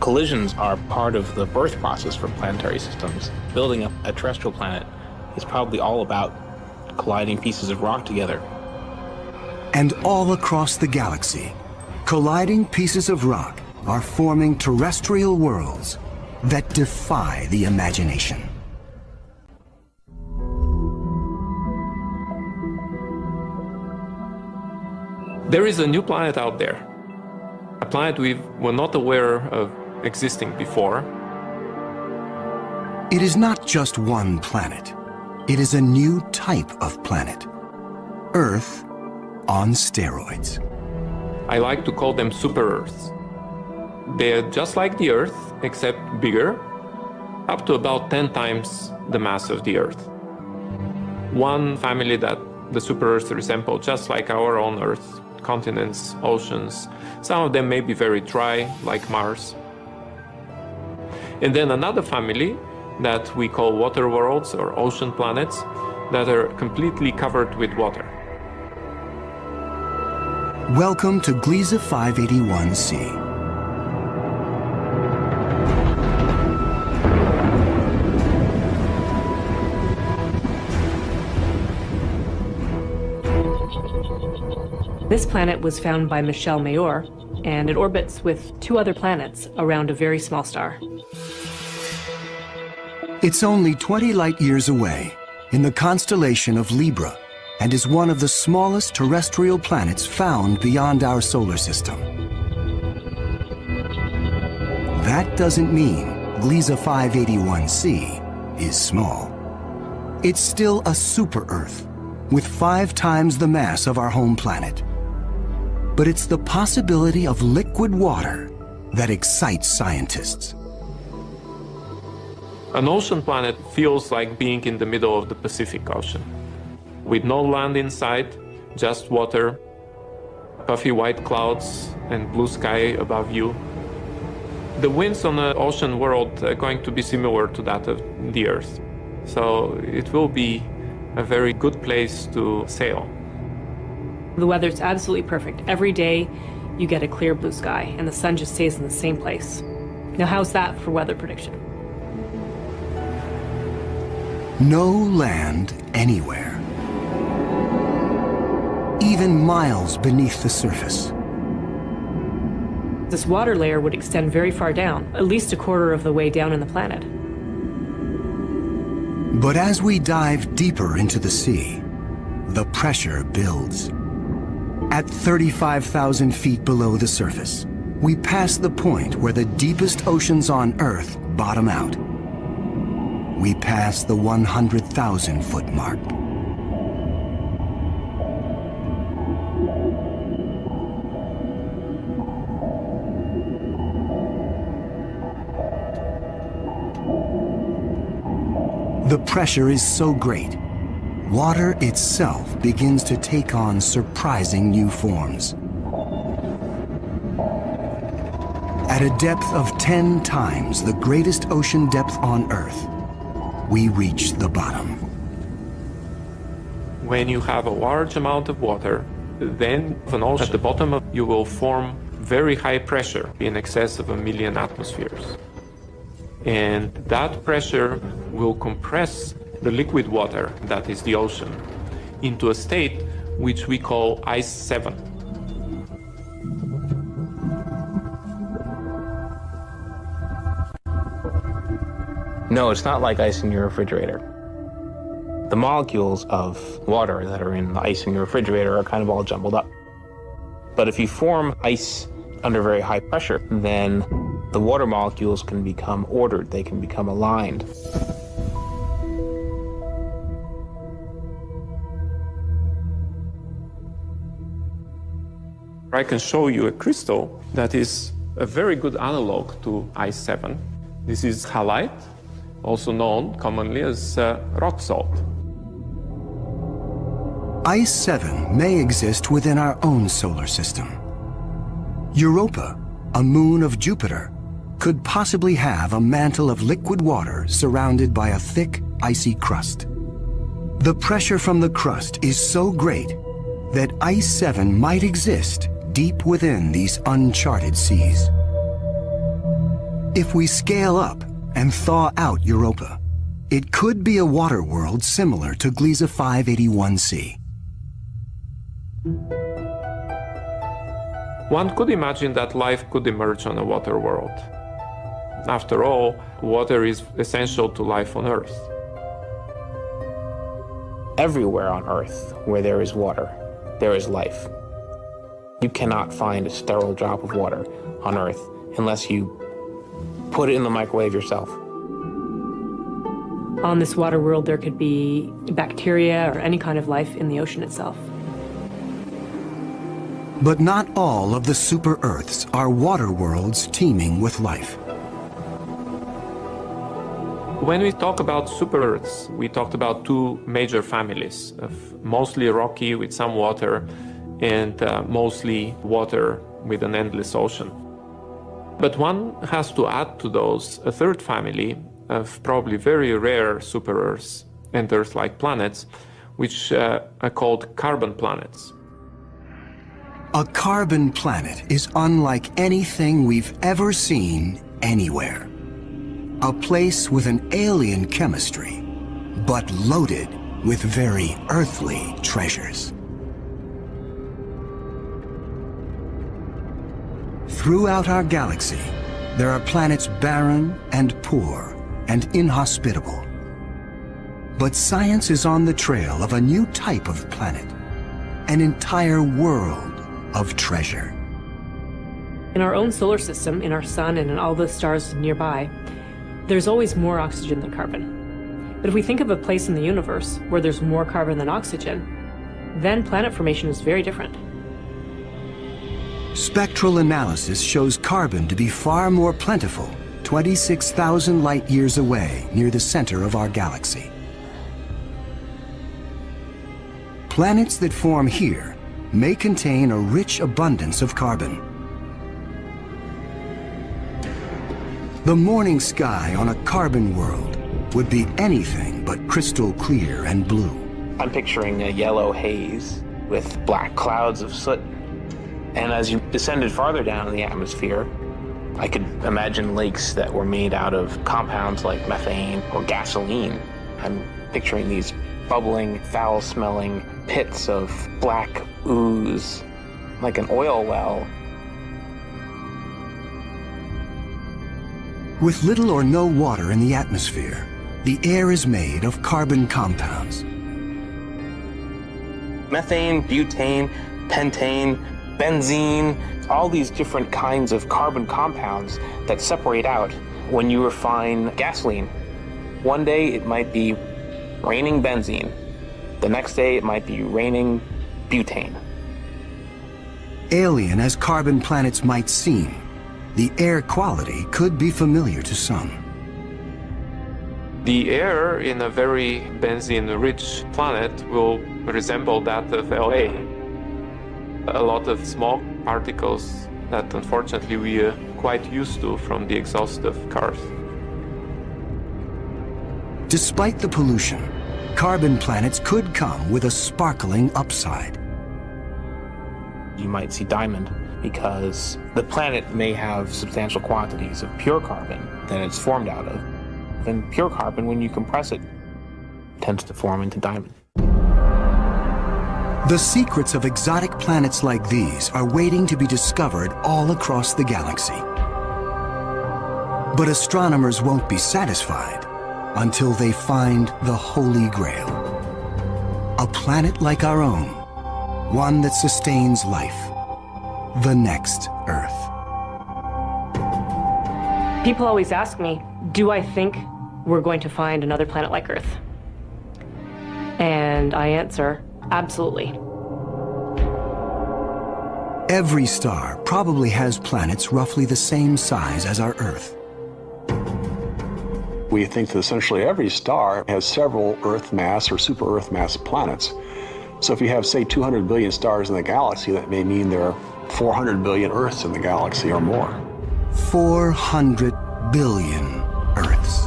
Collisions are part of the birth process for planetary systems. Building up a terrestrial planet is probably all about colliding pieces of rock together. And all across the galaxy, colliding pieces of rock are forming terrestrial worlds that defy the imagination. There is a new planet out there, a planet we were not aware of existing before. It is not just one planet. It is a new type of planet. Earth on steroids. I like to call them super-Earths. They're just like the Earth, except bigger, up to about 10 times the mass of the Earth. One family that the super-Earths resemble just like our own Earth. Continents, oceans. Some of them may be very dry, like Mars. And then another family that we call water worlds or ocean planets that are completely covered with water. Welcome to Gliese 581c. This planet was found by Michel Mayor, and it orbits with 2 other planets around a very small star. It's only 20 light-years away in the constellation of Libra and is one of the smallest terrestrial planets found beyond our solar system. That doesn't mean Gliese 581c is small. It's still a super-Earth with 5 times the mass of our home planet. But it's the possibility of liquid water that excites scientists. An ocean planet feels like being in the middle of the Pacific Ocean, with no land inside, just water, puffy white clouds, and blue sky above you. The winds on the ocean world are going to be similar to that of the Earth. So it will be a very good place to sail. The weather's absolutely perfect. Every day you get a clear blue sky and the sun just stays in the same place. Now how's that for weather prediction? No land anywhere. Even miles beneath the surface. This water layer would extend very far down, at least a quarter of the way down in the planet. But as we dive deeper into the sea, the pressure builds. At 35,000 feet below the surface, we pass the point where the deepest oceans on Earth bottom out. We pass the 100,000-foot mark. The pressure is so great, water itself begins to take on surprising new forms. At a depth of 10 times the greatest ocean depth on Earth, we reach the bottom. When you have a large amount of water, then an ocean at the bottom you will form very high pressure in excess of 1 million atmospheres. And that pressure will compress the liquid water, that is the ocean, into a state which we call ice 7. No, it's not like ice in your refrigerator. The molecules of water that are in the ice in your refrigerator are kind of all jumbled up. But if you form ice under very high pressure, then the water molecules can become ordered, they can become aligned. I can show you a crystal that is a very good analog to ice 7. This is halite, also known commonly as rock salt. Ice 7 may exist within our own solar system. Europa, a moon of Jupiter, could possibly have a mantle of liquid water surrounded by a thick, icy crust. The pressure from the crust is so great that Ice 7 might exist deep within these uncharted seas. If we scale up and thaw out Europa, it could be a water world similar to Gliese 581c. One could imagine that life could emerge on a water world. After all, water is essential to life on Earth. Everywhere on Earth where there is water, there is life. You cannot find a sterile drop of water on Earth unless you put it in the microwave yourself. On this water world, there could be bacteria or any kind of life in the ocean itself. But not all of the super-Earths are water worlds teeming with life. When we talk about super-Earths, we talked about 2 major families of mostly rocky with some water and mostly water with an endless ocean. But one has to add to those a 3rd family of probably very rare super-Earths and Earth-like planets, which are called carbon planets. A carbon planet is unlike anything we've ever seen anywhere. A place with an alien chemistry, but loaded with very earthly treasures. Throughout our galaxy, there are planets barren and poor and inhospitable. But science is on the trail of a new type of planet, an entire world of treasure. In our own solar system, in our sun and in all the stars nearby, there's always more oxygen than carbon. But if we think of a place in the universe where there's more carbon than oxygen, then planet formation is very different. Spectral analysis shows carbon to be far more plentiful, 26,000 light years away near the center of our galaxy. Planets that form here may contain a rich abundance of carbon. The morning sky on a carbon world would be anything but crystal clear and blue. I'm picturing a yellow haze with black clouds of soot. And as you descended farther down in the atmosphere, I could imagine lakes that were made out of compounds like methane or gasoline. I'm picturing these bubbling, foul-smelling pits of black ooze, like an oil well. With little or no water in the atmosphere, the air is made of carbon compounds. Methane, butane, pentane, benzene, all these different kinds of carbon compounds that separate out when you refine gasoline. One day it might be raining benzene. The next day it might be raining butane. Alien as carbon planets might seem, the air quality could be familiar to some. The air in a very benzene-rich planet will resemble that of LA. A lot of small particles that unfortunately we are quite used to from the exhaust of cars. Despite the pollution, carbon planets could come with a sparkling upside. You might see diamond because the planet may have substantial quantities of pure carbon that it's formed out of. And pure carbon, when you compress it, tends to form into diamond. The secrets of exotic planets like these are waiting to be discovered all across the galaxy. But astronomers won't be satisfied until they find the Holy Grail. A planet like our own, one that sustains life, the next Earth. People always ask me, do I think we're going to find another planet like Earth? And I answer, absolutely. Every star probably has planets roughly the same size as our Earth. We think that essentially every star has several Earth mass or super Earth mass planets. So if you have, say, 200 billion stars in the galaxy, that may mean there are 400 billion Earths in the galaxy or more. 400 billion Earths.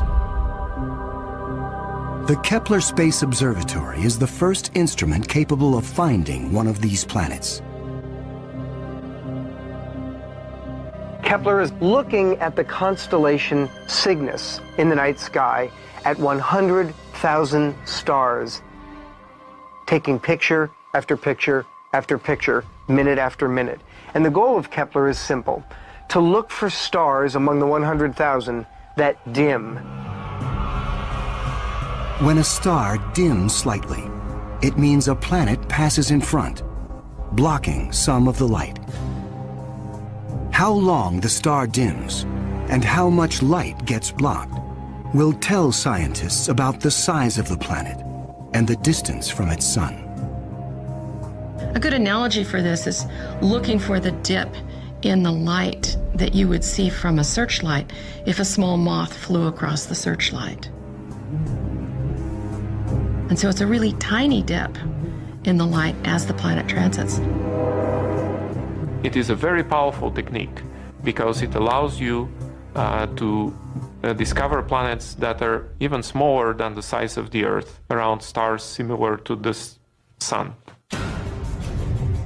The Kepler Space Observatory is the first instrument capable of finding one of these planets. Kepler is looking at the constellation Cygnus in the night sky at 100,000 stars, taking picture after picture after picture, minute after minute. And the goal of Kepler is simple: to look for stars among the 100,000 that dim. When a star dims slightly, it means a planet passes in front, blocking some of the light. How long the star dims and how much light gets blocked will tell scientists about the size of the planet and the distance from its sun. A good analogy for this is looking for the dip in the light that you would see from a searchlight if a small moth flew across the searchlight. And so it's a really tiny dip in the light as the planet transits. It is a very powerful technique because it allows you to discover planets that are even smaller than the size of the Earth around stars similar to the Sun.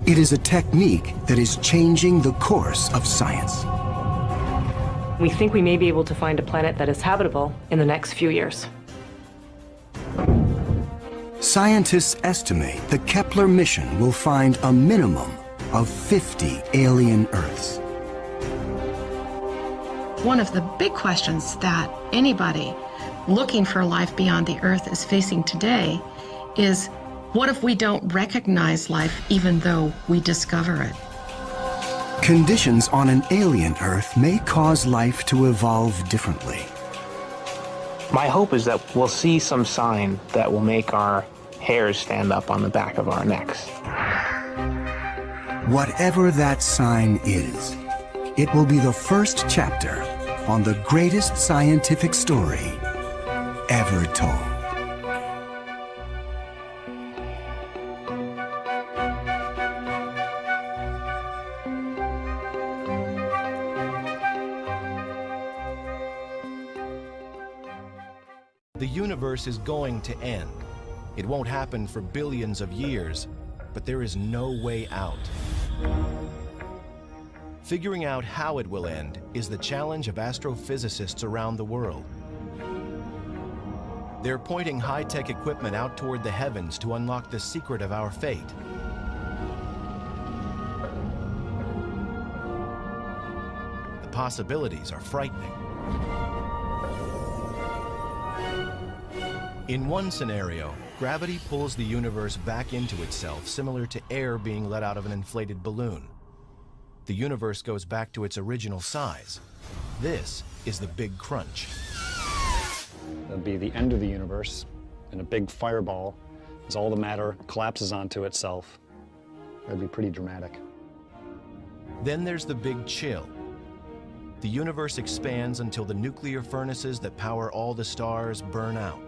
It is a technique that is changing the course of science. We think we may be able to find a planet that is habitable in the next few years. Scientists estimate the Kepler mission will find a minimum of 50 alien Earths. One of the big questions that anybody looking for life beyond the Earth is facing today is, what if we don't recognize life even though we discover it? Conditions on an alien Earth may cause life to evolve differently. My hope is that we'll see some sign that will make our hairs stand up on the back of our necks. Whatever that sign is, it will be the first chapter on the greatest scientific story ever told. The universe is going to end. It won't happen for billions of years, but there is no way out. Figuring out how it will end is the challenge of astrophysicists around the world. They're pointing high-tech equipment out toward the heavens to unlock the secret of our fate. The possibilities are frightening. In one scenario, gravity pulls the universe back into itself, similar to air being let out of an inflated balloon. The universe goes back to its original size. This is the Big Crunch. It'll be the end of the universe, and a big fireball, as all the matter collapses onto itself. That'd be pretty dramatic. Then there's the Big Chill. The universe expands until the nuclear furnaces that power all the stars burn out.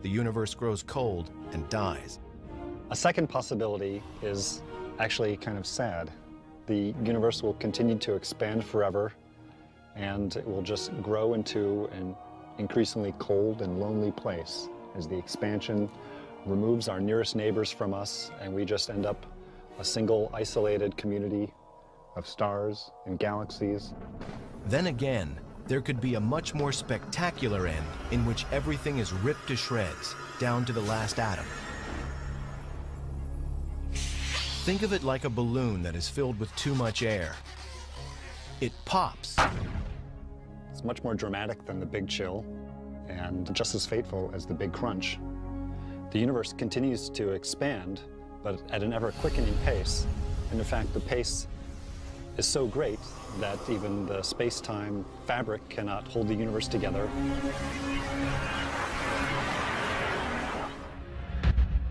The universe grows cold and dies. A second possibility is actually kind of sad. The universe will continue to expand forever, and it will just grow into an increasingly cold and lonely place as the expansion removes our nearest neighbors from us, and we just end up a single isolated community of stars and galaxies. Then again, there could be a much more spectacular end in which everything is ripped to shreds, down to the last atom. Think of it like a balloon that is filled with too much air. It pops. It's much more dramatic than the Big Chill, and just as fateful as the Big Crunch. The universe continues to expand, but at an ever-quickening pace. And in fact, the pace is so great that even the space-time fabric cannot hold the universe together.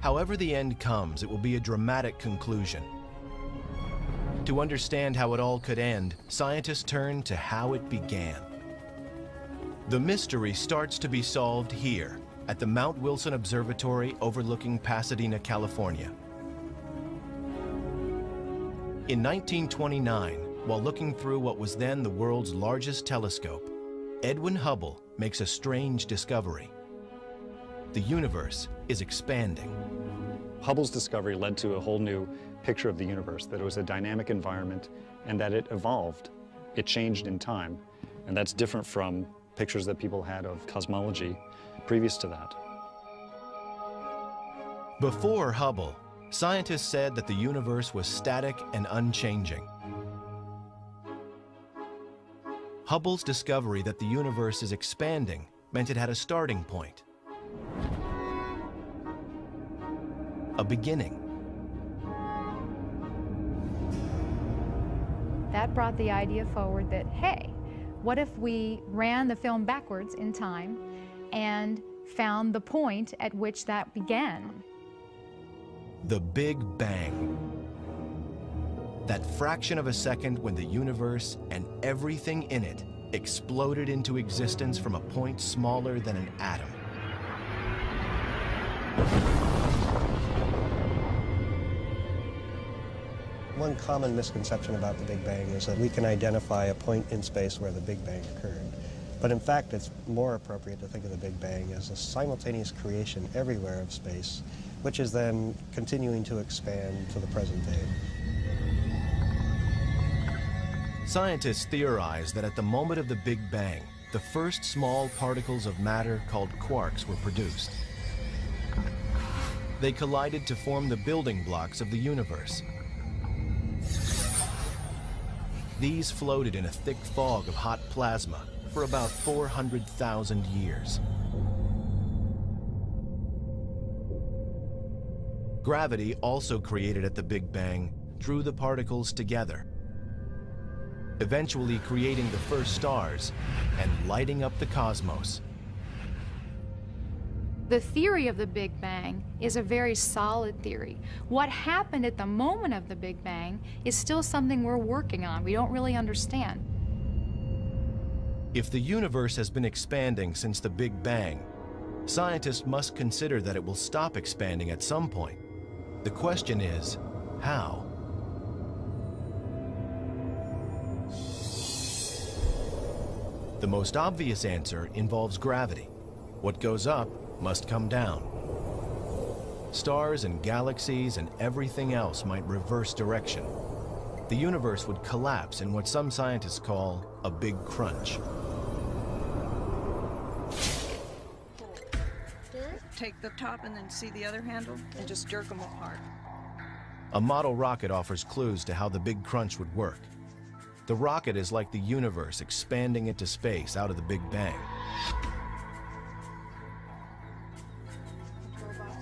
However the end comes, it will be a dramatic conclusion. To understand how it all could end, scientists turn to how it began. The mystery starts to be solved here, at the Mount Wilson Observatory overlooking Pasadena, California. In 1929, while looking through what was then the world's largest telescope, Edwin Hubble makes a strange discovery. The universe is expanding. Hubble's discovery led to a whole new picture of the universe, that it was a dynamic environment and that it evolved. It changed in time, and that's different from pictures that people had of cosmology previous to that. Before Hubble, scientists said that the universe was static and unchanging. Hubble's discovery that the universe is expanding meant it had a starting point, a beginning. That brought the idea forward that, hey, what if we ran the film backwards in time and found the point at which that began? The Big Bang. That fraction of a second when the universe and everything in it exploded into existence from a point smaller than an atom. One common misconception about the Big Bang is that we can identify a point in space where the Big Bang occurred. But in fact, it's more appropriate to think of the Big Bang as a simultaneous creation everywhere of space, which is then continuing to expand to the present day. Scientists theorize that at the moment of the Big Bang, the first small particles of matter called quarks were produced. They collided to form the building blocks of the universe. These floated in a thick fog of hot plasma for about 400,000 years. Gravity, also created at the Big Bang, drew the particles together, eventually creating the first stars and lighting up the cosmos. The theory of the Big Bang is a very solid theory. What happened at the moment of the Big Bang is still something we're working on. We don't really understand. If the universe has been expanding since the Big Bang, scientists must consider that it will stop expanding at some point. The question is, how? The most obvious answer involves gravity. What goes up must come down. Stars and galaxies and everything else might reverse direction. The universe would collapse in what some scientists call a big crunch. Take the top and then see the other handle and just jerk them apart. A model rocket offers clues to how the big crunch would work. The rocket is like the universe expanding into space out of the Big Bang.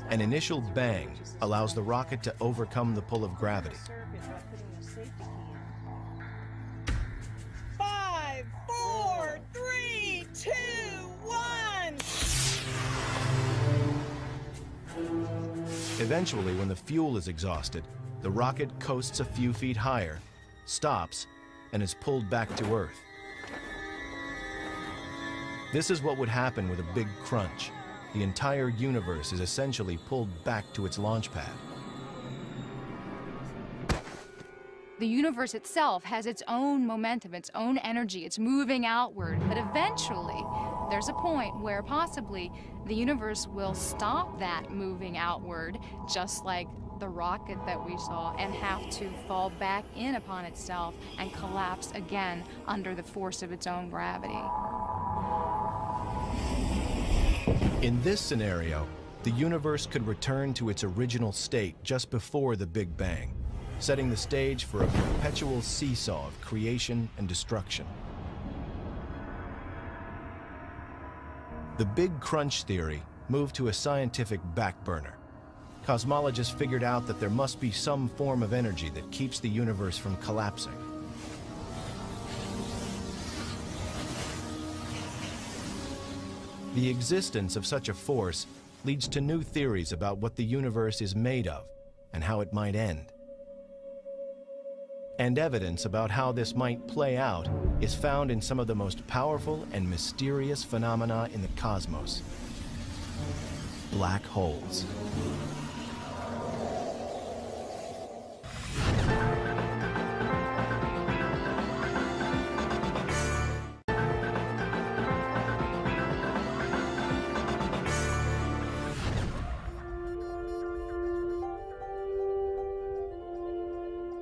An initial bang allows the rocket to overcome the pull of gravity. 5, 4, 3, 2, 1. Eventually, when the fuel is exhausted, the rocket coasts a few feet higher, stops, and is pulled back to Earth. This is what would happen with a big crunch. The entire universe is essentially pulled back to its launch pad. The universe itself has its own momentum, its own energy, it's moving outward, but eventually there's a point where possibly the universe will stop that moving outward, just like the rocket that we saw, and have to fall back in upon itself and collapse again under the force of its own gravity. In this scenario, the universe could return to its original state just before the Big Bang, setting the stage for a perpetual seesaw of creation and destruction. The Big Crunch theory moved to a scientific back burner. Cosmologists figured out that there must be some form of energy that keeps the universe from collapsing. The existence of such a force leads to new theories about what the universe is made of and how it might end. And evidence about how this might play out is found in some of the most powerful and mysterious phenomena in the cosmos: black holes.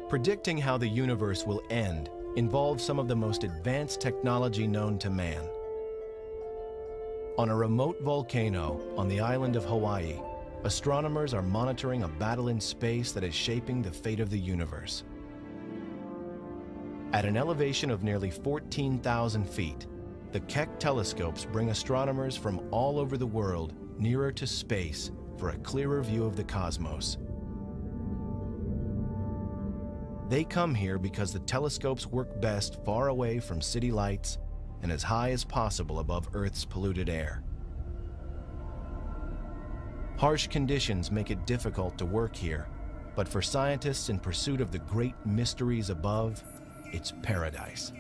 Predicting how the universe will end involves some of the most advanced technology known to man. On a remote volcano on the island of Hawaii, astronomers are monitoring a battle in space that is shaping the fate of the universe. At an elevation of nearly 14,000 feet, the Keck telescopes bring astronomers from all over the world nearer to space for a clearer view of the cosmos. They come here because the telescopes work best far away from city lights and as high as possible above Earth's polluted air. Harsh conditions make it difficult to work here, but for scientists in pursuit of the great mysteries above, it's paradise.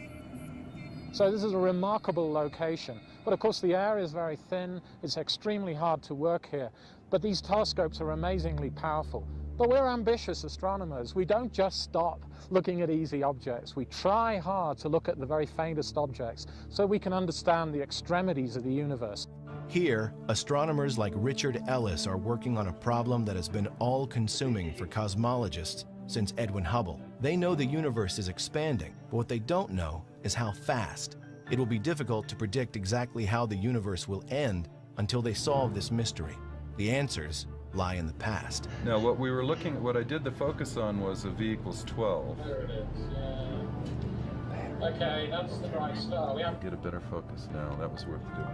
So this is a remarkable location, but of course the air is very thin, it's extremely hard to work here, but these telescopes are amazingly powerful. But we're ambitious astronomers. We don't just stop looking at easy objects. We try hard to look at the very faintest objects so we can understand the extremities of the universe. Here, astronomers like Richard Ellis are working on a problem that has been all-consuming for cosmologists since Edwin Hubble. They know the universe is expanding, but what they don't know is how fast. It will be difficult to predict exactly how the universe will end until they solve this mystery. The answers lie in the past. Now, what I did the focus on was a V equals 12. There it is. Okay, that's the dry star. Get a better focus now. That was worth doing.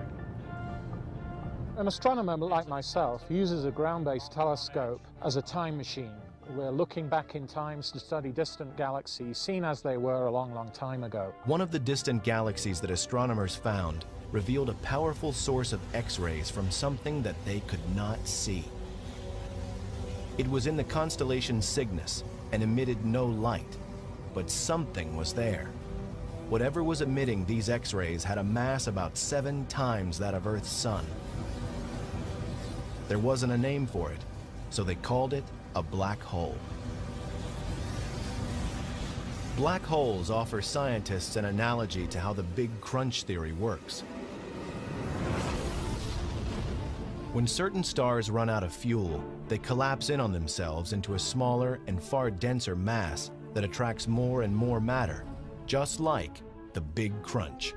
An astronomer like myself uses a ground-based telescope as a time machine. We're looking back in time to study distant galaxies, seen as they were a long, long time ago. One of the distant galaxies that astronomers found revealed a powerful source of X-rays from something that they could not see. It was in the constellation Cygnus and emitted no light, but something was there. Whatever was emitting these X-rays had a mass about 7 times that of Earth's sun. There wasn't a name for it, so they called it a black hole. Black holes offer scientists an analogy to how the Big Crunch theory works. When certain stars run out of fuel, they collapse in on themselves into a smaller and far denser mass that attracts more and more matter, just like the Big Crunch.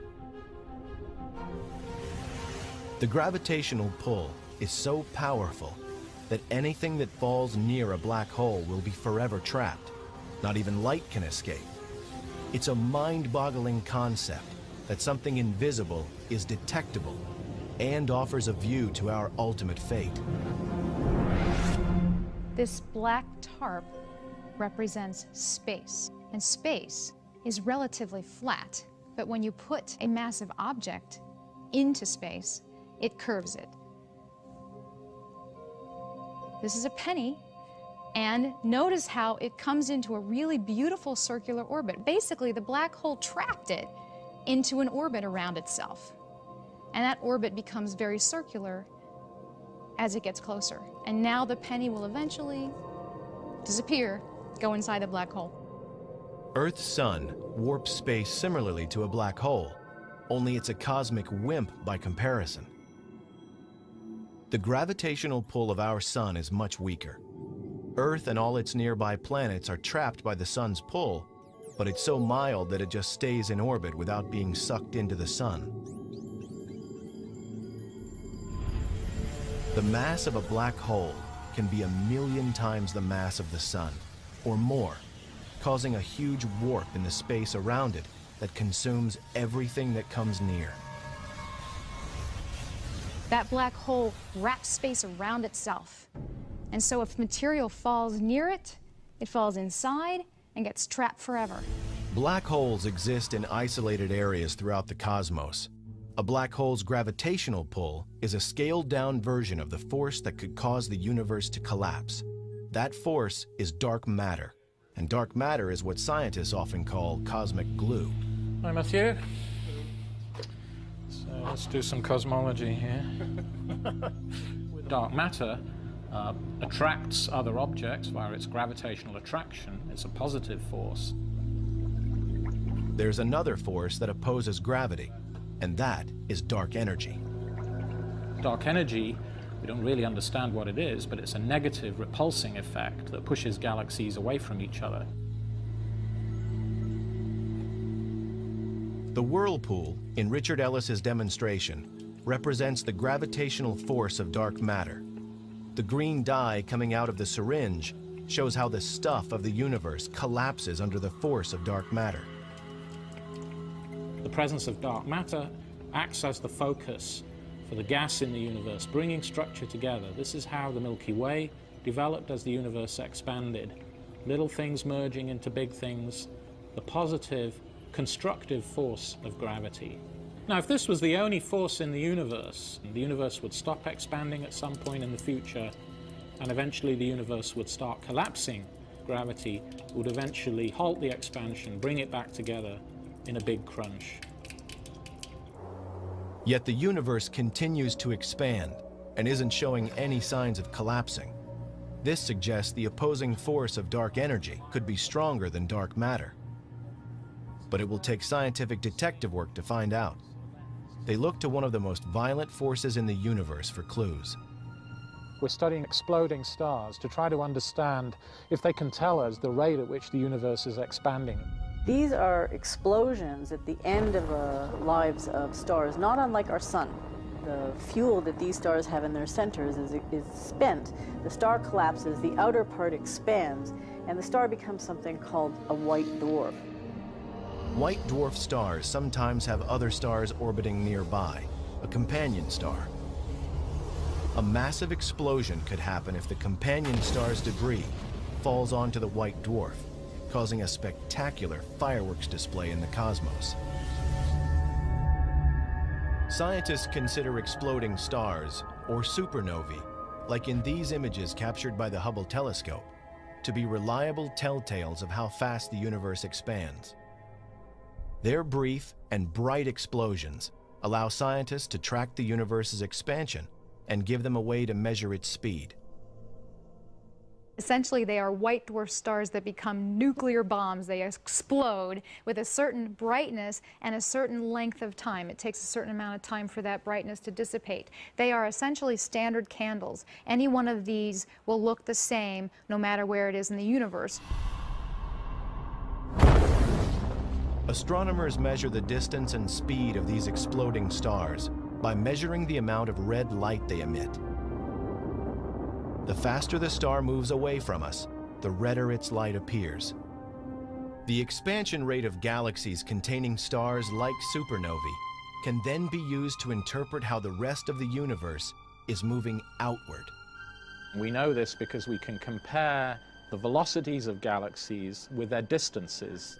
The gravitational pull is so powerful that anything that falls near a black hole will be forever trapped. Not even light can escape. It's a mind-boggling concept that something invisible is detectable and offers a view to our ultimate fate. This black tarp represents space, and space is relatively flat, but when you put a massive object into space, it curves it. This is a penny, and notice how it comes into a really beautiful circular orbit. Basically, the black hole trapped it into an orbit around itself. And that orbit becomes very circular as it gets closer. And now the penny will eventually disappear, go inside the black hole. Earth's sun warps space similarly to a black hole, only it's a cosmic wimp by comparison. The gravitational pull of our sun is much weaker. Earth and all its nearby planets are trapped by the sun's pull, but it's so mild that it just stays in orbit without being sucked into the sun. The mass of a black hole can be 1,000,000 times the mass of the sun, or more, causing a huge warp in the space around it that consumes everything that comes near. That black hole wraps space around itself. And so if material falls near it, it falls inside and gets trapped forever. Black holes exist in isolated areas throughout the cosmos. A black hole's gravitational pull is a scaled-down version of the force that could cause the universe to collapse. That force is dark matter, and dark matter is what scientists often call cosmic glue. Hi, Matthew. So let's do some cosmology here. Dark matter attracts other objects via its gravitational attraction. It's a positive force. There's another force that opposes gravity, and that is dark energy. Dark energy, we don't really understand what it is, but it's a negative repulsing effect that pushes galaxies away from each other. The whirlpool in Richard Ellis's demonstration represents the gravitational force of dark matter. The green dye coming out of the syringe shows how the stuff of the universe collapses under the force of dark matter. The presence of dark matter acts as the focus for the gas in the universe, bringing structure together. This is how the Milky Way developed as the universe expanded. Little things merging into big things, the positive, constructive force of gravity. Now, if this was the only force in the universe would stop expanding at some point in the future, and eventually the universe would start collapsing. Gravity would eventually halt the expansion, bring it back together in a big crunch. Yet the universe continues to expand and isn't showing any signs of collapsing. This suggests the opposing force of dark energy could be stronger than dark matter. But it will take scientific detective work to find out. They look to one of the most violent forces in the universe for clues. We're studying exploding stars to try to understand if they can tell us the rate at which the universe is expanding. These are explosions at the end of lives of stars, not unlike our sun. The fuel that these stars have in their centers is spent. The star collapses, the outer part expands, and the star becomes something called a white dwarf. White dwarf stars sometimes have other stars orbiting nearby, a companion star. A massive explosion could happen if the companion star's debris falls onto the white dwarf, causing a spectacular fireworks display in the cosmos. Scientists consider exploding stars, or supernovae, like in these images captured by the Hubble telescope, to be reliable telltales of how fast the universe expands. Their brief and bright explosions allow scientists to track the universe's expansion and give them a way to measure its speed. Essentially, they are white dwarf stars that become nuclear bombs. They explode with a certain brightness and a certain length of time. It takes a certain amount of time for that brightness to dissipate. They are essentially standard candles. Any one of these will look the same no matter where it is in the universe. Astronomers measure the distance and speed of these exploding stars by measuring the amount of red light they emit. The faster the star moves away from us, the redder its light appears. The expansion rate of galaxies containing stars like supernovae can then be used to interpret how the rest of the universe is moving outward. We know this because we can compare the velocities of galaxies with their distances.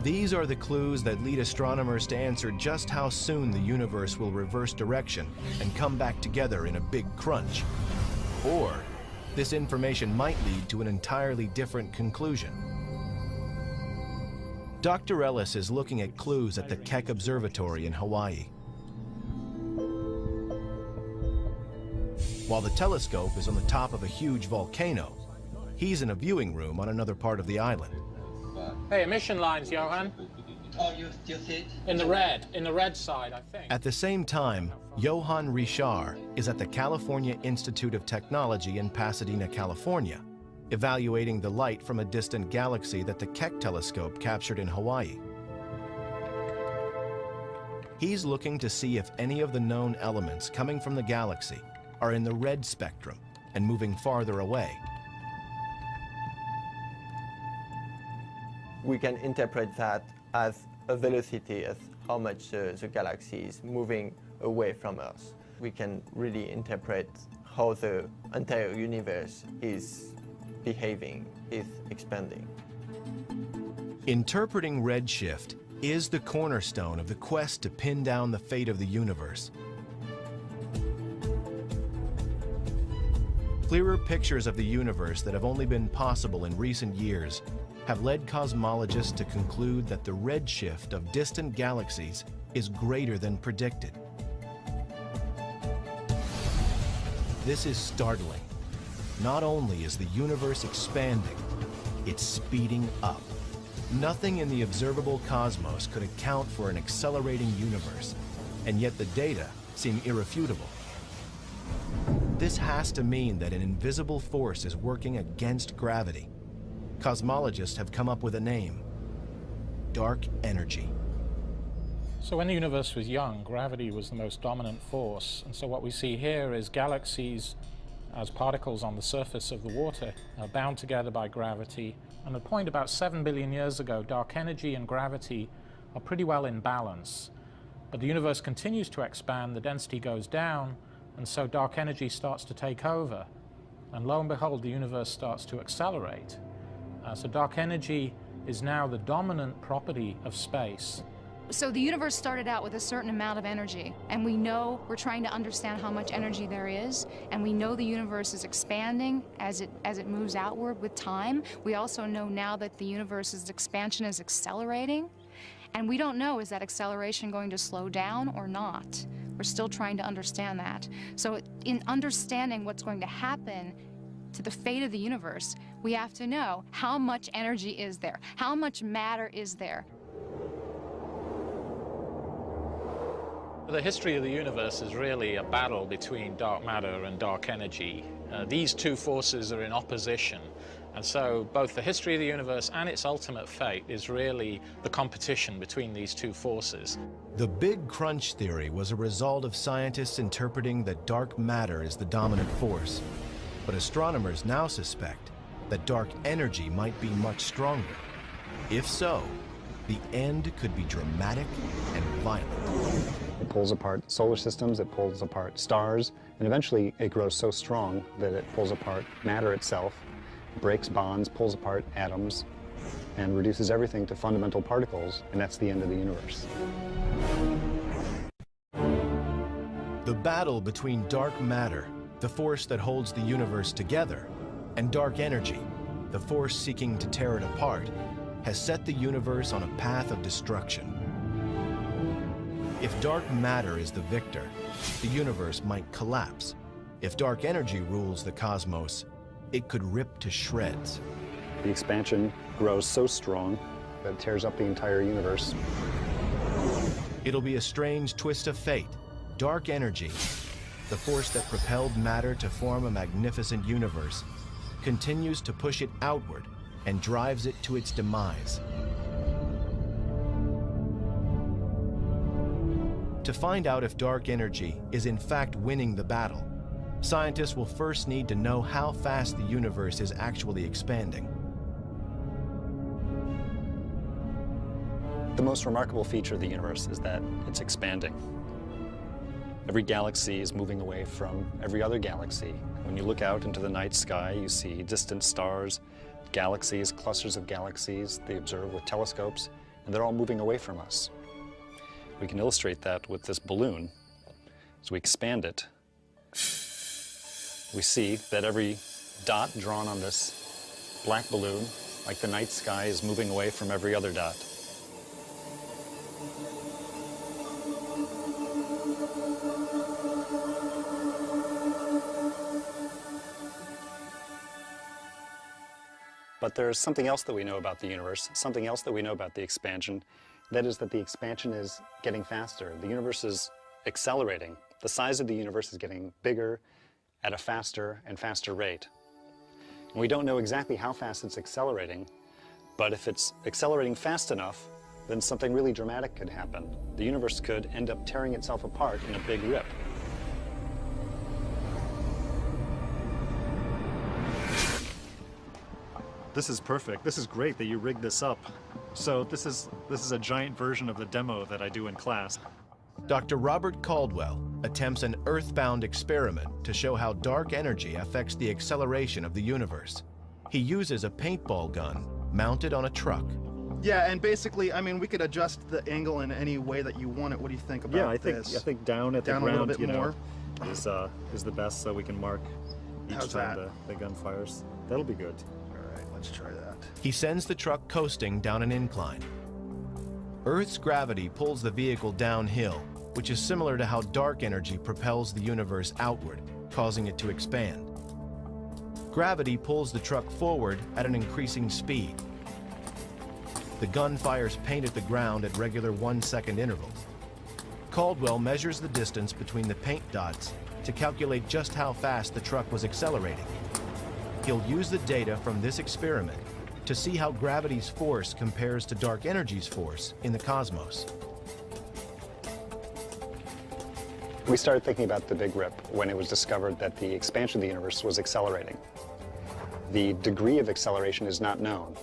These are the clues that lead astronomers to answer just how soon the universe will reverse direction and come back together in a big crunch. Or, this information might lead to an entirely different conclusion. Dr. Ellis is looking at clues at the Keck Observatory in Hawaii. While the telescope is on the top of a huge volcano, he's in a viewing room on another part of the island. Hey, emission lines, Johan. Oh, you see it? In the red side, I think. At the same time, Johan Richard is at the California Institute of Technology in Pasadena, California, evaluating the light from a distant galaxy that the Keck telescope captured in Hawaii. He's looking to see if any of the known elements coming from the galaxy are in the red spectrum and moving farther away. We can interpret that as a velocity, as how much the galaxy is moving away from us. We can really interpret how the entire universe is behaving, is expanding. Interpreting redshift is the cornerstone of the quest to pin down the fate of the universe. Clearer pictures of the universe that have only been possible in recent years have led cosmologists to conclude that the redshift of distant galaxies is greater than predicted. This is startling. Not only is the universe expanding, it's speeding up. Nothing in the observable cosmos could account for an accelerating universe, and yet the data seem irrefutable. This has to mean that an invisible force is working against gravity. Cosmologists have come up with a name: dark energy. So when the universe was young, gravity was the most dominant force. And so what we see here is galaxies as particles on the surface of the water are bound together by gravity. And at a point about 7 billion years ago, dark energy and gravity are pretty well in balance. But the universe continues to expand, the density goes down, and so dark energy starts to take over. And lo and behold, the universe starts to accelerate. So dark energy is now the dominant property of space. So the universe started out with a certain amount of energy, and we know we're trying to understand how much energy there is, and we know the universe is expanding as it moves outward with time. We also know now that the universe's expansion is accelerating, and we don't know, is that acceleration going to slow down or not? We're still trying to understand that. So in understanding what's going to happen to the fate of the universe, we have to know how much energy is there, how much matter is there. The history of the universe is really a battle between dark matter and dark energy. These two forces are in opposition, and so both the history of the universe and its ultimate fate is really the competition between these two forces. The Big Crunch theory was a result of scientists interpreting that dark matter is the dominant force. But astronomers now suspect that dark energy might be much stronger. If so, the end could be dramatic and violent. It pulls apart solar systems, it pulls apart stars, and eventually it grows so strong that it pulls apart matter itself, breaks bonds, pulls apart atoms, and reduces everything to fundamental particles, and that's the end of the universe. The battle between dark matter, the force that holds the universe together, and dark energy, the force seeking to tear it apart, has set the universe on a path of destruction. If dark matter is the victor, the universe might collapse. If dark energy rules the cosmos, it could rip to shreds. The expansion grows so strong that it tears up the entire universe. It'll be a strange twist of fate. Dark energy, the force that propelled matter to form a magnificent universe, continues to push it outward and drives it to its demise. To find out if dark energy is in fact winning the battle, scientists will first need to know how fast the universe is actually expanding. The most remarkable feature of the universe is that it's expanding. Every galaxy is moving away from every other galaxy. When you look out into the night sky, you see distant stars, galaxies, clusters of galaxies they observe with telescopes, and they're all moving away from us. We can illustrate that with this balloon. As we expand it, we see that every dot drawn on this black balloon, like the night sky, is moving away from every other dot. But there's something else that we know about the universe, something else that we know about the expansion. That is that the expansion is getting faster. The universe is accelerating. The size of the universe is getting bigger at a faster and faster rate. And we don't know exactly how fast it's accelerating, but if it's accelerating fast enough, then something really dramatic could happen. The universe could end up tearing itself apart in a big rip. This is perfect. This is great that you rigged this up. So this is a giant version of the demo that I do in class. Dr. Robert Caldwell attempts an earthbound experiment to show how dark energy affects the acceleration of the universe. He uses a paintball gun mounted on a truck. Yeah, and basically, I mean, we could adjust the angle in any way that you want it. What do you think about this? I think down at the down ground, a little bit more is the best, so we can mark each time the gun fires. That'll be good. All right, let's try that. He sends the truck coasting down an incline. Earth's gravity pulls the vehicle downhill, which is similar to how dark energy propels the universe outward, causing it to expand. Gravity pulls the truck forward at an increasing speed. The gun fires paint at the ground at regular 1-second intervals. Caldwell measures the distance between the paint dots to calculate just how fast the truck was accelerating. He'll use the data from this experiment to see how gravity's force compares to dark energy's force in the cosmos. We started thinking about the Big Rip when it was discovered that the expansion of the universe was accelerating. The degree of acceleration is not known,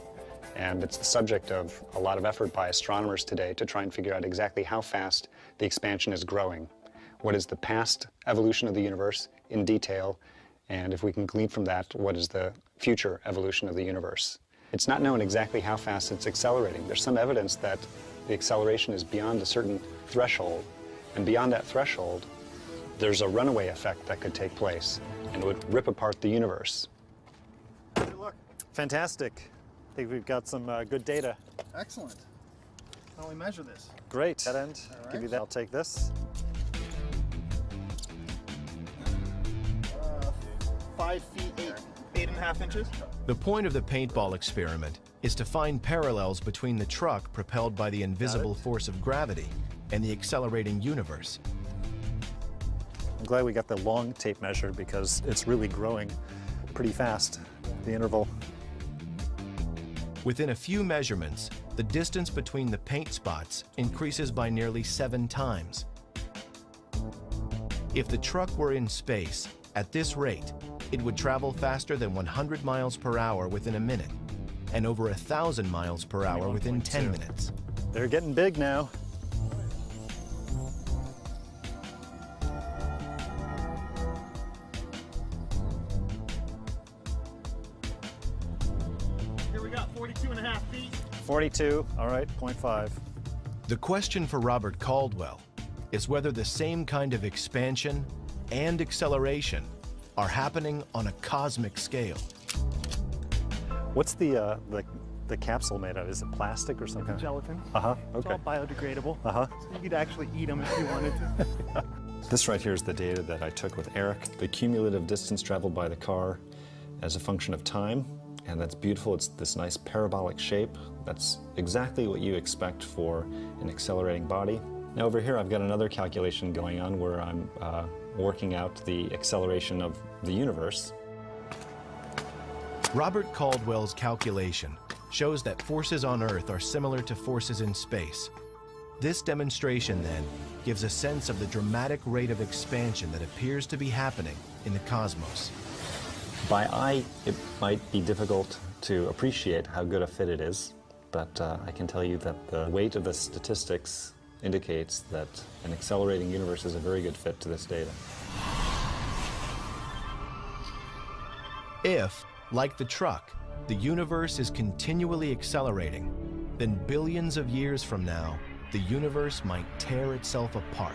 and it's the subject of a lot of effort by astronomers today to try and figure out exactly how fast the expansion is growing. What is the past evolution of the universe in detail, and if we can glean from that, what is the future evolution of the universe? It's not known exactly how fast it's accelerating. There's some evidence that the acceleration is beyond a certain threshold, and beyond that threshold, there's a runaway effect that could take place, and it would rip apart the universe. Good luck. Fantastic. I think we've got some good data. Excellent. How do we measure this? Great. That end. All right. Give you that. I'll take this. 5 feet 8.5 inches. The point of the paintball experiment is to find parallels between the truck propelled by the invisible force of gravity and the accelerating universe. I'm glad we got the long tape measure because it's really growing pretty fast, the interval. Within a few measurements, the distance between the paint spots increases by nearly 7 times. If the truck were in space, at this rate, it would travel faster than 100 miles per hour within a minute, and over 1,000 miles per hour within 10 minutes. They're getting big now. Here we got 42.5 feet. 42, all right, 0.5. The question for Robert Caldwell is whether the same kind of expansion and acceleration are happening on a cosmic scale. What's the capsule made of? Is it plastic or something? Gelatin. Okay. It's all biodegradable. So you could actually eat them if you wanted to. This right here is the data that I took with Eric. The cumulative distance traveled by the car as a function of time, and that's beautiful. It's this nice parabolic shape. That's exactly what you expect for an accelerating body. Now over here I've got another calculation going on where I'm working out the acceleration of the universe. Robert Caldwell's calculation shows that forces on Earth are similar to forces in space. This demonstration, then, gives a sense of the dramatic rate of expansion that appears to be happening in the cosmos. By eye, it might be difficult to appreciate how good a fit it is, but I can tell you that the weight of the statistics indicates that an accelerating universe is a very good fit to this data. If, like the truck, the universe is continually accelerating, then billions of years from now, the universe might tear itself apart.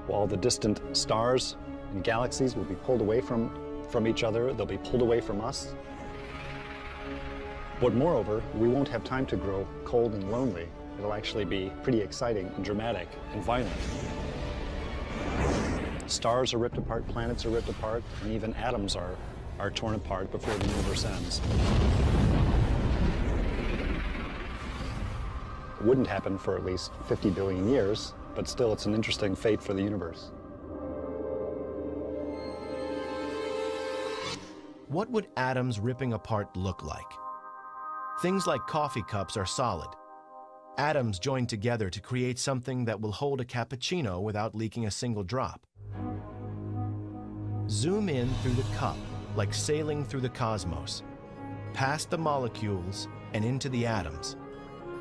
All the distant stars and galaxies will be pulled away from each other. They'll be pulled away from us. But moreover, we won't have time to grow cold and lonely. It'll actually be pretty exciting and dramatic and violent. Stars are ripped apart, planets are ripped apart, and even atoms are torn apart before the universe ends. It wouldn't happen for at least 50 billion years, but still it's an interesting fate for the universe. What would atoms ripping apart look like? Things like coffee cups are solid. Atoms join together to create something that will hold a cappuccino without leaking a single drop. Zoom in through the cup, like sailing through the cosmos, past the molecules and into the atoms.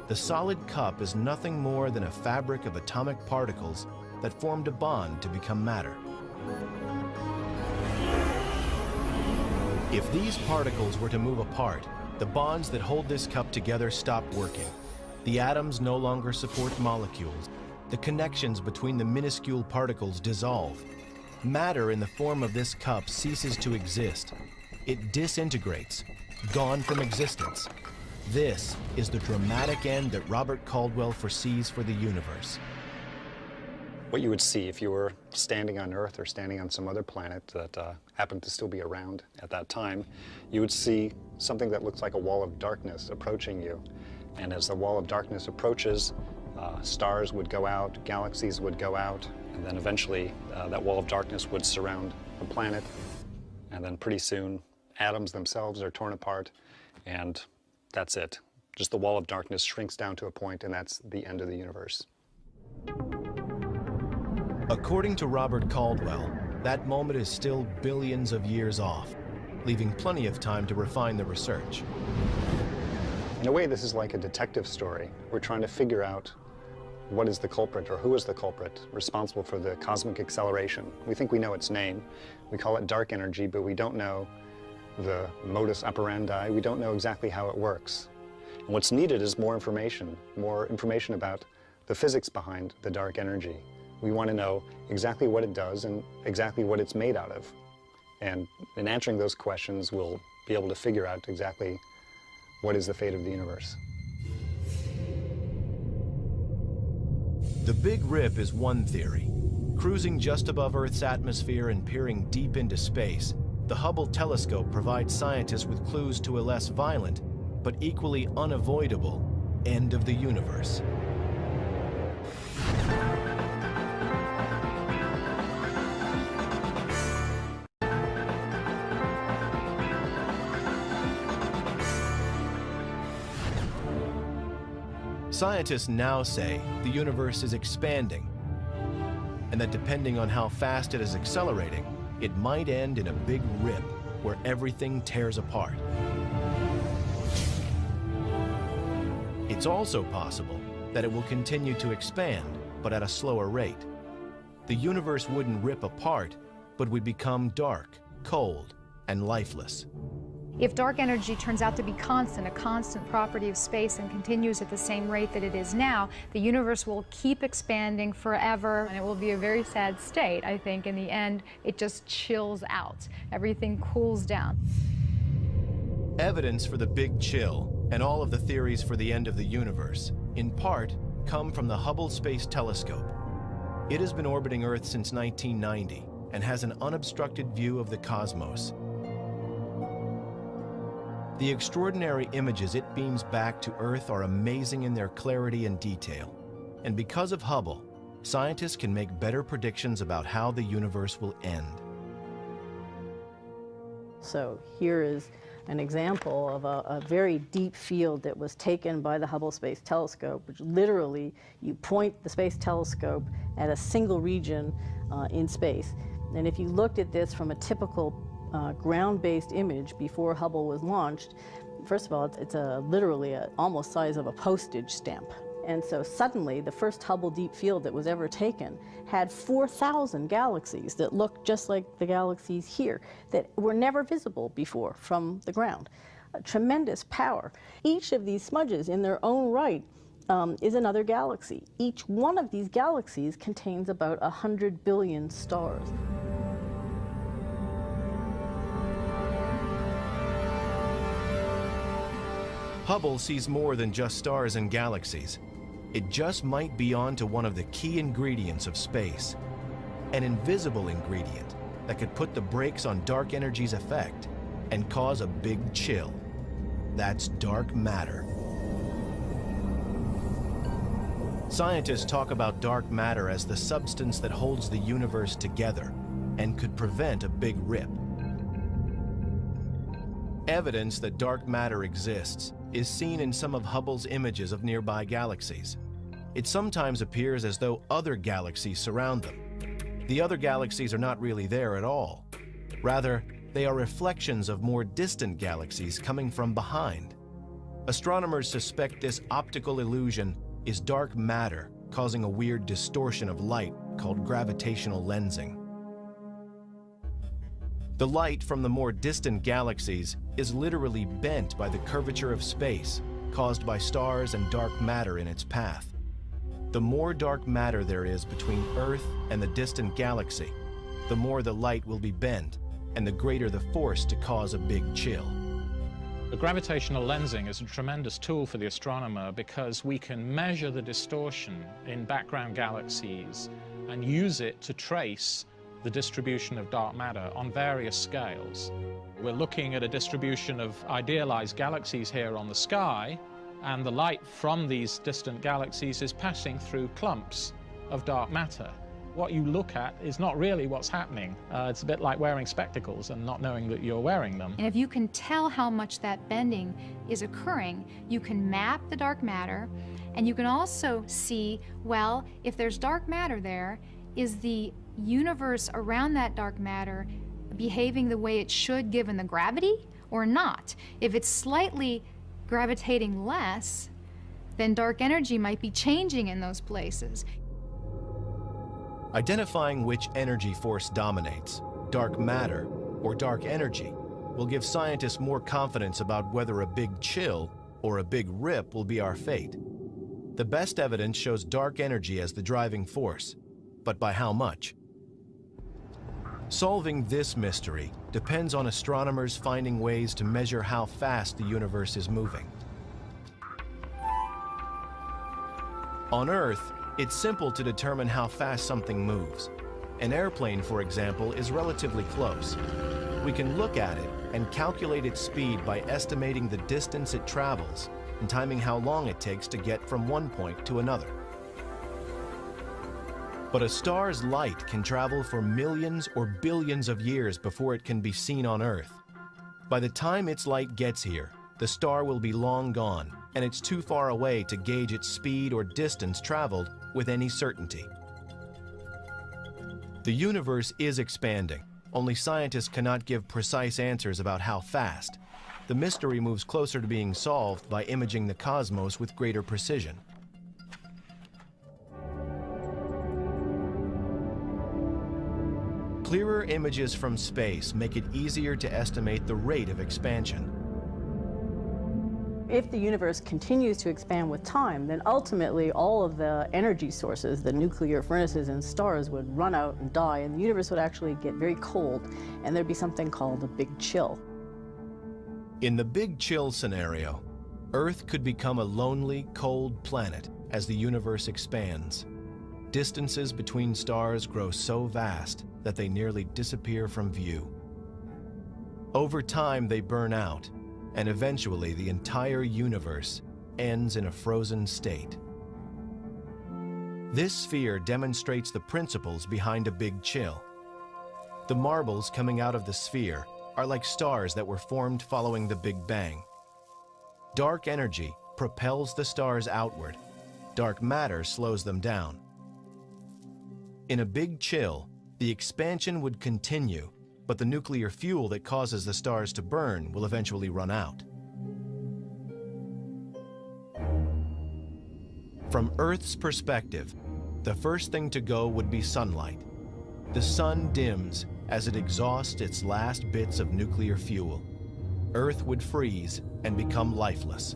The solid cup is nothing more than a fabric of atomic particles that formed a bond to become matter. If these particles were to move apart, the bonds that hold this cup together stop working. The atoms no longer support molecules. The connections between the minuscule particles dissolve. Matter in the form of this cup ceases to exist. It disintegrates, gone from existence. This is the dramatic end that Robert Caldwell foresees for the universe. What you would see if you were standing on Earth or standing on some other planet that happened to still be around at that time, you would see something that looks like a wall of darkness approaching you. And as the wall of darkness approaches, stars would go out, galaxies would go out, and then eventually that wall of darkness would surround the planet. And then pretty soon, atoms themselves are torn apart, and that's it. Just the wall of darkness shrinks down to a point, and that's the end of the universe. According to Robert Caldwell, that moment is still billions of years off, leaving plenty of time to refine the research. In a way, this is like a detective story. We're trying to figure out what is the culprit, or who is the culprit responsible for the cosmic acceleration. We think we know its name. We call it dark energy, but we don't know the modus operandi. We don't know exactly how it works. And what's needed is more information about the physics behind the dark energy. We want to know exactly what it does and exactly what it's made out of. And in answering those questions, we'll be able to figure out exactly what is the fate of the universe. The Big Rip is one theory. Cruising just above Earth's atmosphere and peering deep into space, the Hubble telescope provides scientists with clues to a less violent, but equally unavoidable, end of the universe. Scientists now say the universe is expanding, and that depending on how fast it is accelerating, it might end in a big rip where everything tears apart. It's also possible that it will continue to expand, but at a slower rate. The universe wouldn't rip apart, but would become dark, cold, and lifeless. If dark energy turns out to be constant, a constant property of space, and continues at the same rate that it is now, the universe will keep expanding forever, and it will be a very sad state. I think in the end, it just chills out. Everything cools down. Evidence for the Big Chill and all of the theories for the end of the universe, in part, come from the Hubble Space Telescope. It has been orbiting Earth since 1990 and has an unobstructed view of the cosmos. The extraordinary images it beams back to Earth are amazing in their clarity and detail. And because of Hubble, scientists can make better predictions about how the universe will end. So here is an example of a very deep field that was taken by the Hubble Space Telescope, which literally you point the space telescope at a single region in space. And if you looked at this from a typical ground-based image before Hubble was launched, first of all, it's literally almost size of a postage stamp. And so suddenly, the first Hubble Deep Field that was ever taken had 4,000 galaxies that looked just like the galaxies here, that were never visible before from the ground. A tremendous power. Each of these smudges in their own right is another galaxy. Each one of these galaxies contains about 100 billion stars. Hubble sees more than just stars and galaxies. It just might be onto one of the key ingredients of space, an invisible ingredient that could put the brakes on dark energy's effect and cause a big chill. That's dark matter. Scientists talk about dark matter as the substance that holds the universe together and could prevent a big rip. Evidence that dark matter exists is seen in some of Hubble's images of nearby galaxies. It sometimes appears as though other galaxies surround them. The other galaxies are not really there at all. Rather, they are reflections of more distant galaxies coming from behind. Astronomers suspect this optical illusion is dark matter causing a weird distortion of light called gravitational lensing. The light from the more distant galaxies is literally bent by the curvature of space caused by stars and dark matter in its path. The more dark matter there is between Earth and the distant galaxy, the more the light will be bent and the greater the force to cause a big chill. The gravitational lensing is a tremendous tool for the astronomer because we can measure the distortion in background galaxies and use it to trace the distribution of dark matter on various scales. We're looking at a distribution of idealized galaxies here on the sky, and the light from these distant galaxies is passing through clumps of dark matter. What you look at is not really what's happening. It's a bit like wearing spectacles and not knowing that you're wearing them. And if you can tell how much that bending is occurring, you can map the dark matter, and you can also see, well, if there's dark matter there, is the universe around that dark matter behaving the way it should given the gravity or not? If it's slightly gravitating less, then dark energy might be changing in those places. Identifying which energy force dominates, dark matter or dark energy, will give scientists more confidence about whether a big chill or a big rip will be our fate. The best evidence shows dark energy as the driving force, but by how much? Solving this mystery depends on astronomers finding ways to measure how fast the universe is moving. On Earth, it's simple to determine how fast something moves. An airplane, for example, is relatively close. We can look at it and calculate its speed by estimating the distance it travels and timing how long it takes to get from one point to another. But a star's light can travel for millions or billions of years before it can be seen on Earth. By the time its light gets here, the star will be long gone, and it's too far away to gauge its speed or distance traveled with any certainty. The universe is expanding, only scientists cannot give precise answers about how fast. The mystery moves closer to being solved by imaging the cosmos with greater precision. Clearer images from space make it easier to estimate the rate of expansion. If the universe continues to expand with time, then ultimately all of the energy sources, the nuclear furnaces in stars, would run out and die, and the universe would actually get very cold, and there'd be something called a big chill. In the big chill scenario, Earth could become a lonely, cold planet as the universe expands. Distances between stars grow so vast that they nearly disappear from view. Over time, they burn out, and eventually the entire universe ends in a frozen state. This sphere demonstrates the principles behind a big chill. The marbles coming out of the sphere are like stars that were formed following the Big Bang. Dark energy propels the stars outward. Dark matter slows them down. In a big chill, the expansion would continue, but the nuclear fuel that causes the stars to burn will eventually run out. From Earth's perspective, the first thing to go would be sunlight. The sun dims as it exhausts its last bits of nuclear fuel. Earth would freeze and become lifeless.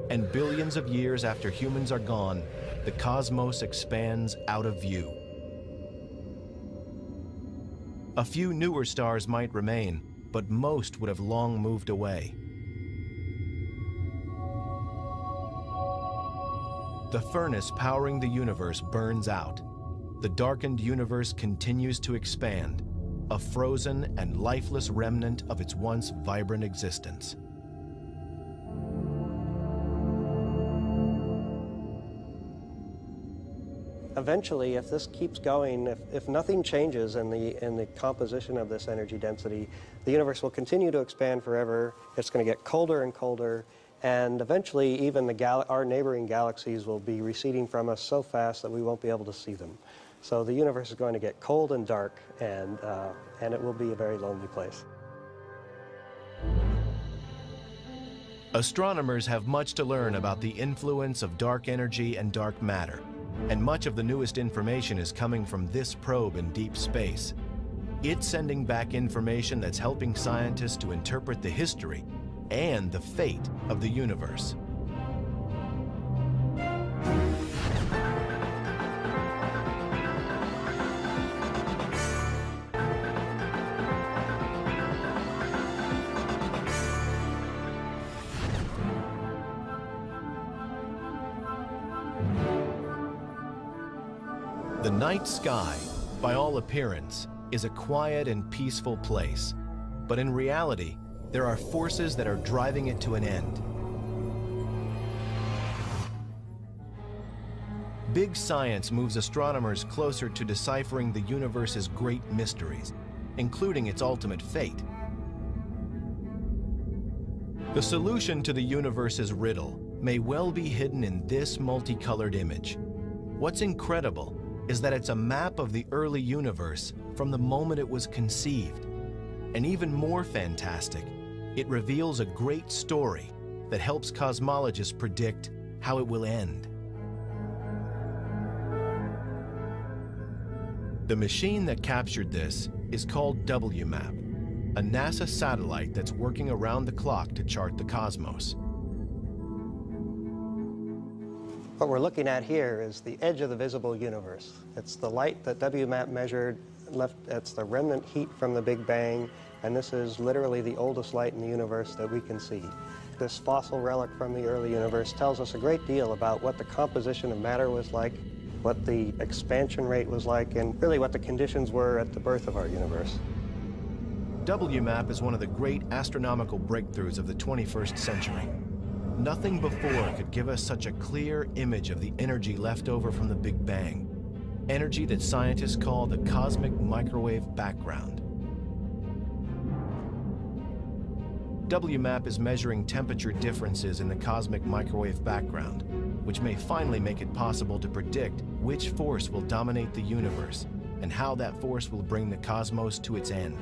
And billions of years after humans are gone, the cosmos expands out of view. A few newer stars might remain, but most would have long moved away. The furnace powering the universe burns out. The darkened universe continues to expand, a frozen and lifeless remnant of its once vibrant existence. Eventually, if this keeps going, if nothing changes in the composition of this energy density, the universe will continue to expand forever. It's going to get colder and colder, and eventually even our neighboring galaxies will be receding from us so fast that we won't be able to see them. So the universe is going to get cold and dark, and it will be a very lonely place. Astronomers have much to learn about the influence of dark energy and dark matter. And much of the newest information is coming from this probe in deep space. It's sending back information that's helping scientists to interpret the history and the fate of the universe. The night sky, by all appearance, is a quiet and peaceful place. But in reality, there are forces that are driving it to an end. Big science moves astronomers closer to deciphering the universe's great mysteries, including its ultimate fate. The solution to the universe's riddle may well be hidden in this multicolored image. What's incredible is that it's a map of the early universe from the moment it was conceived. And even more fantastic, it reveals a great story that helps cosmologists predict how it will end. The machine that captured this is called WMAP, a NASA satellite that's working around the clock to chart the cosmos. What we're looking at here is the edge of the visible universe. It's the light that WMAP measured, it's the remnant heat from the Big Bang, and this is literally the oldest light in the universe that we can see. This fossil relic from the early universe tells us a great deal about what the composition of matter was like, what the expansion rate was like, and really what the conditions were at the birth of our universe. WMAP is one of the great astronomical breakthroughs of the 21st century. Nothing before could give us such a clear image of the energy left over from the Big Bang, energy that scientists call the cosmic microwave background. WMAP is measuring temperature differences in the cosmic microwave background, which may finally make it possible to predict which force will dominate the universe and how that force will bring the cosmos to its end.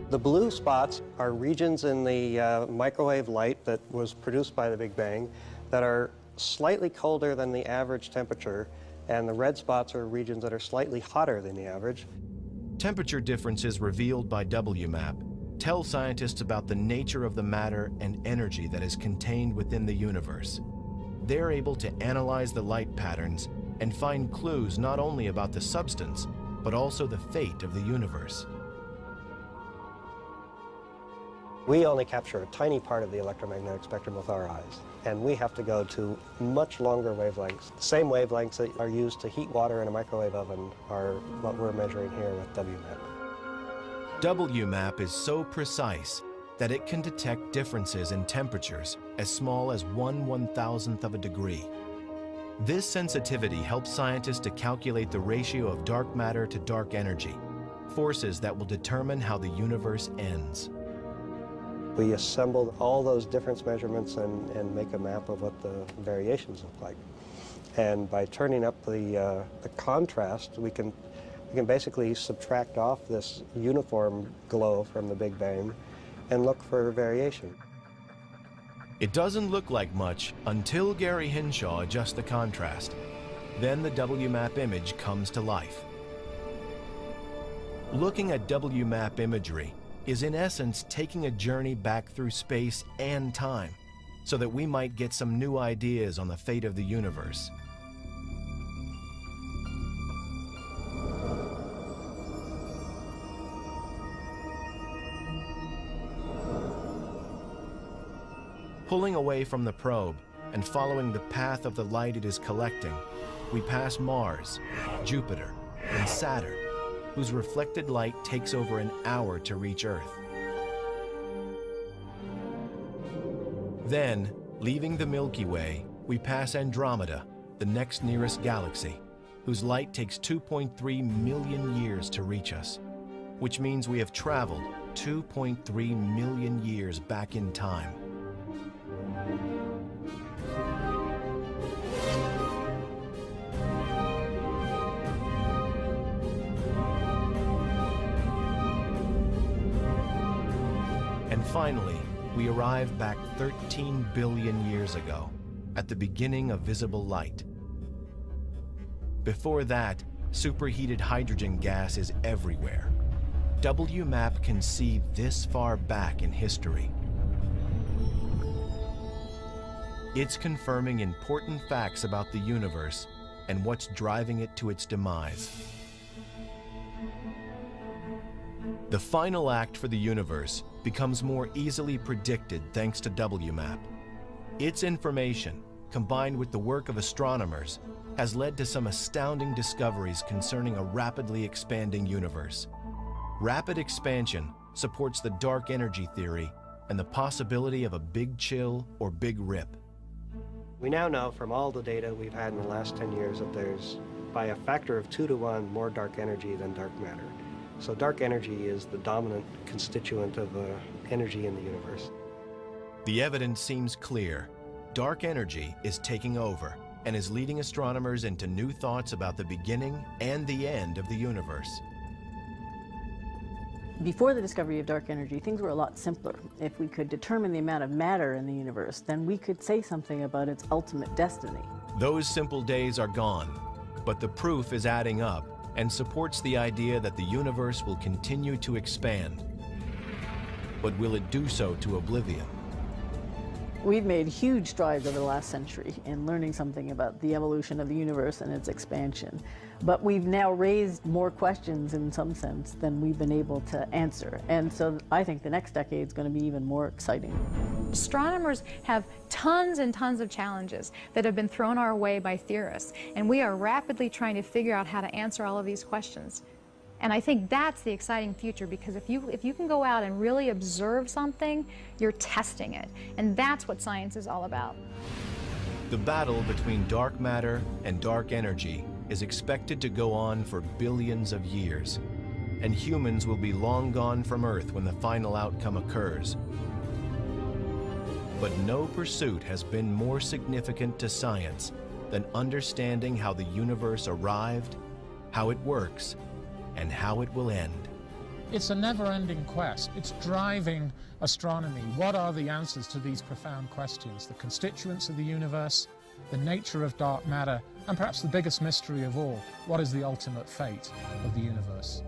The blue spots are regions in the microwave light that was produced by the Big Bang that are slightly colder than the average temperature, and the red spots are regions that are slightly hotter than the average. Temperature differences revealed by WMAP tell scientists about the nature of the matter and energy that is contained within the universe. They're able to analyze the light patterns and find clues not only about the substance, but also the fate of the universe. We only capture a tiny part of the electromagnetic spectrum with our eyes, and we have to go to much longer wavelengths. The same wavelengths that are used to heat water in a microwave oven are what we're measuring here with WMAP. WMAP is so precise that it can detect differences in temperatures as small as 1/1000th of a degree. This sensitivity helps scientists to calculate the ratio of dark matter to dark energy, forces that will determine how the universe ends. We assemble all those difference measurements and make a map of what the variations look like. And by turning up the contrast, we can basically subtract off this uniform glow from the Big Bang and look for variation. It doesn't look like much until Gary Hinshaw adjusts the contrast. Then the WMAP image comes to life. Looking at WMAP imagery is in essence taking a journey back through space and time so that we might get some new ideas on the fate of the universe. Pulling away from the probe and following the path of the light it is collecting, we pass Mars, Jupiter, and Saturn, whose reflected light takes over an hour to reach Earth. Then, leaving the Milky Way, we pass Andromeda, the next nearest galaxy, whose light takes 2.3 million years to reach us, which means we have traveled 2.3 million years back in time. And finally, we arrive back 13 billion years ago, at the beginning of visible light. Before that, superheated hydrogen gas is everywhere. WMAP can see this far back in history. It's confirming important facts about the universe and what's driving it to its demise. The final act for the universe becomes more easily predicted thanks to WMAP. Its information, combined with the work of astronomers, has led to some astounding discoveries concerning a rapidly expanding universe. Rapid expansion supports the dark energy theory and the possibility of a big chill or big rip. We now know from all the data we've had in the last 10 years that there's, by a factor of 2 to 1, more dark energy than dark matter. So dark energy is the dominant constituent of energy in the universe. The evidence seems clear. Dark energy is taking over and is leading astronomers into new thoughts about the beginning and the end of the universe. Before the discovery of dark energy, things were a lot simpler. If we could determine the amount of matter in the universe, then we could say something about its ultimate destiny. Those simple days are gone, but the proof is adding up and supports the idea that the universe will continue to expand. But will it do so to oblivion? We've made huge strides over the last century in learning something about the evolution of the universe and its expansion. But we've now raised more questions in some sense than we've been able to answer. And so I think the next decade is going to be even more exciting. Astronomers have tons and tons of challenges that have been thrown our way by theorists, and we are rapidly trying to figure out how to answer all of these questions. And I think that's the exciting future, because if you can go out and really observe something, you're testing it. And that's what science is all about. The battle between dark matter and dark energy is expected to go on for billions of years, and humans will be long gone from Earth when the final outcome occurs. But no pursuit has been more significant to science than understanding how the universe arrived, how it works, and how it will end. It's a never-ending quest. It's driving astronomy. What are the answers to these profound questions? The constituents of the universe, the nature of dark matter, and perhaps the biggest mystery of all, what is the ultimate fate of the universe?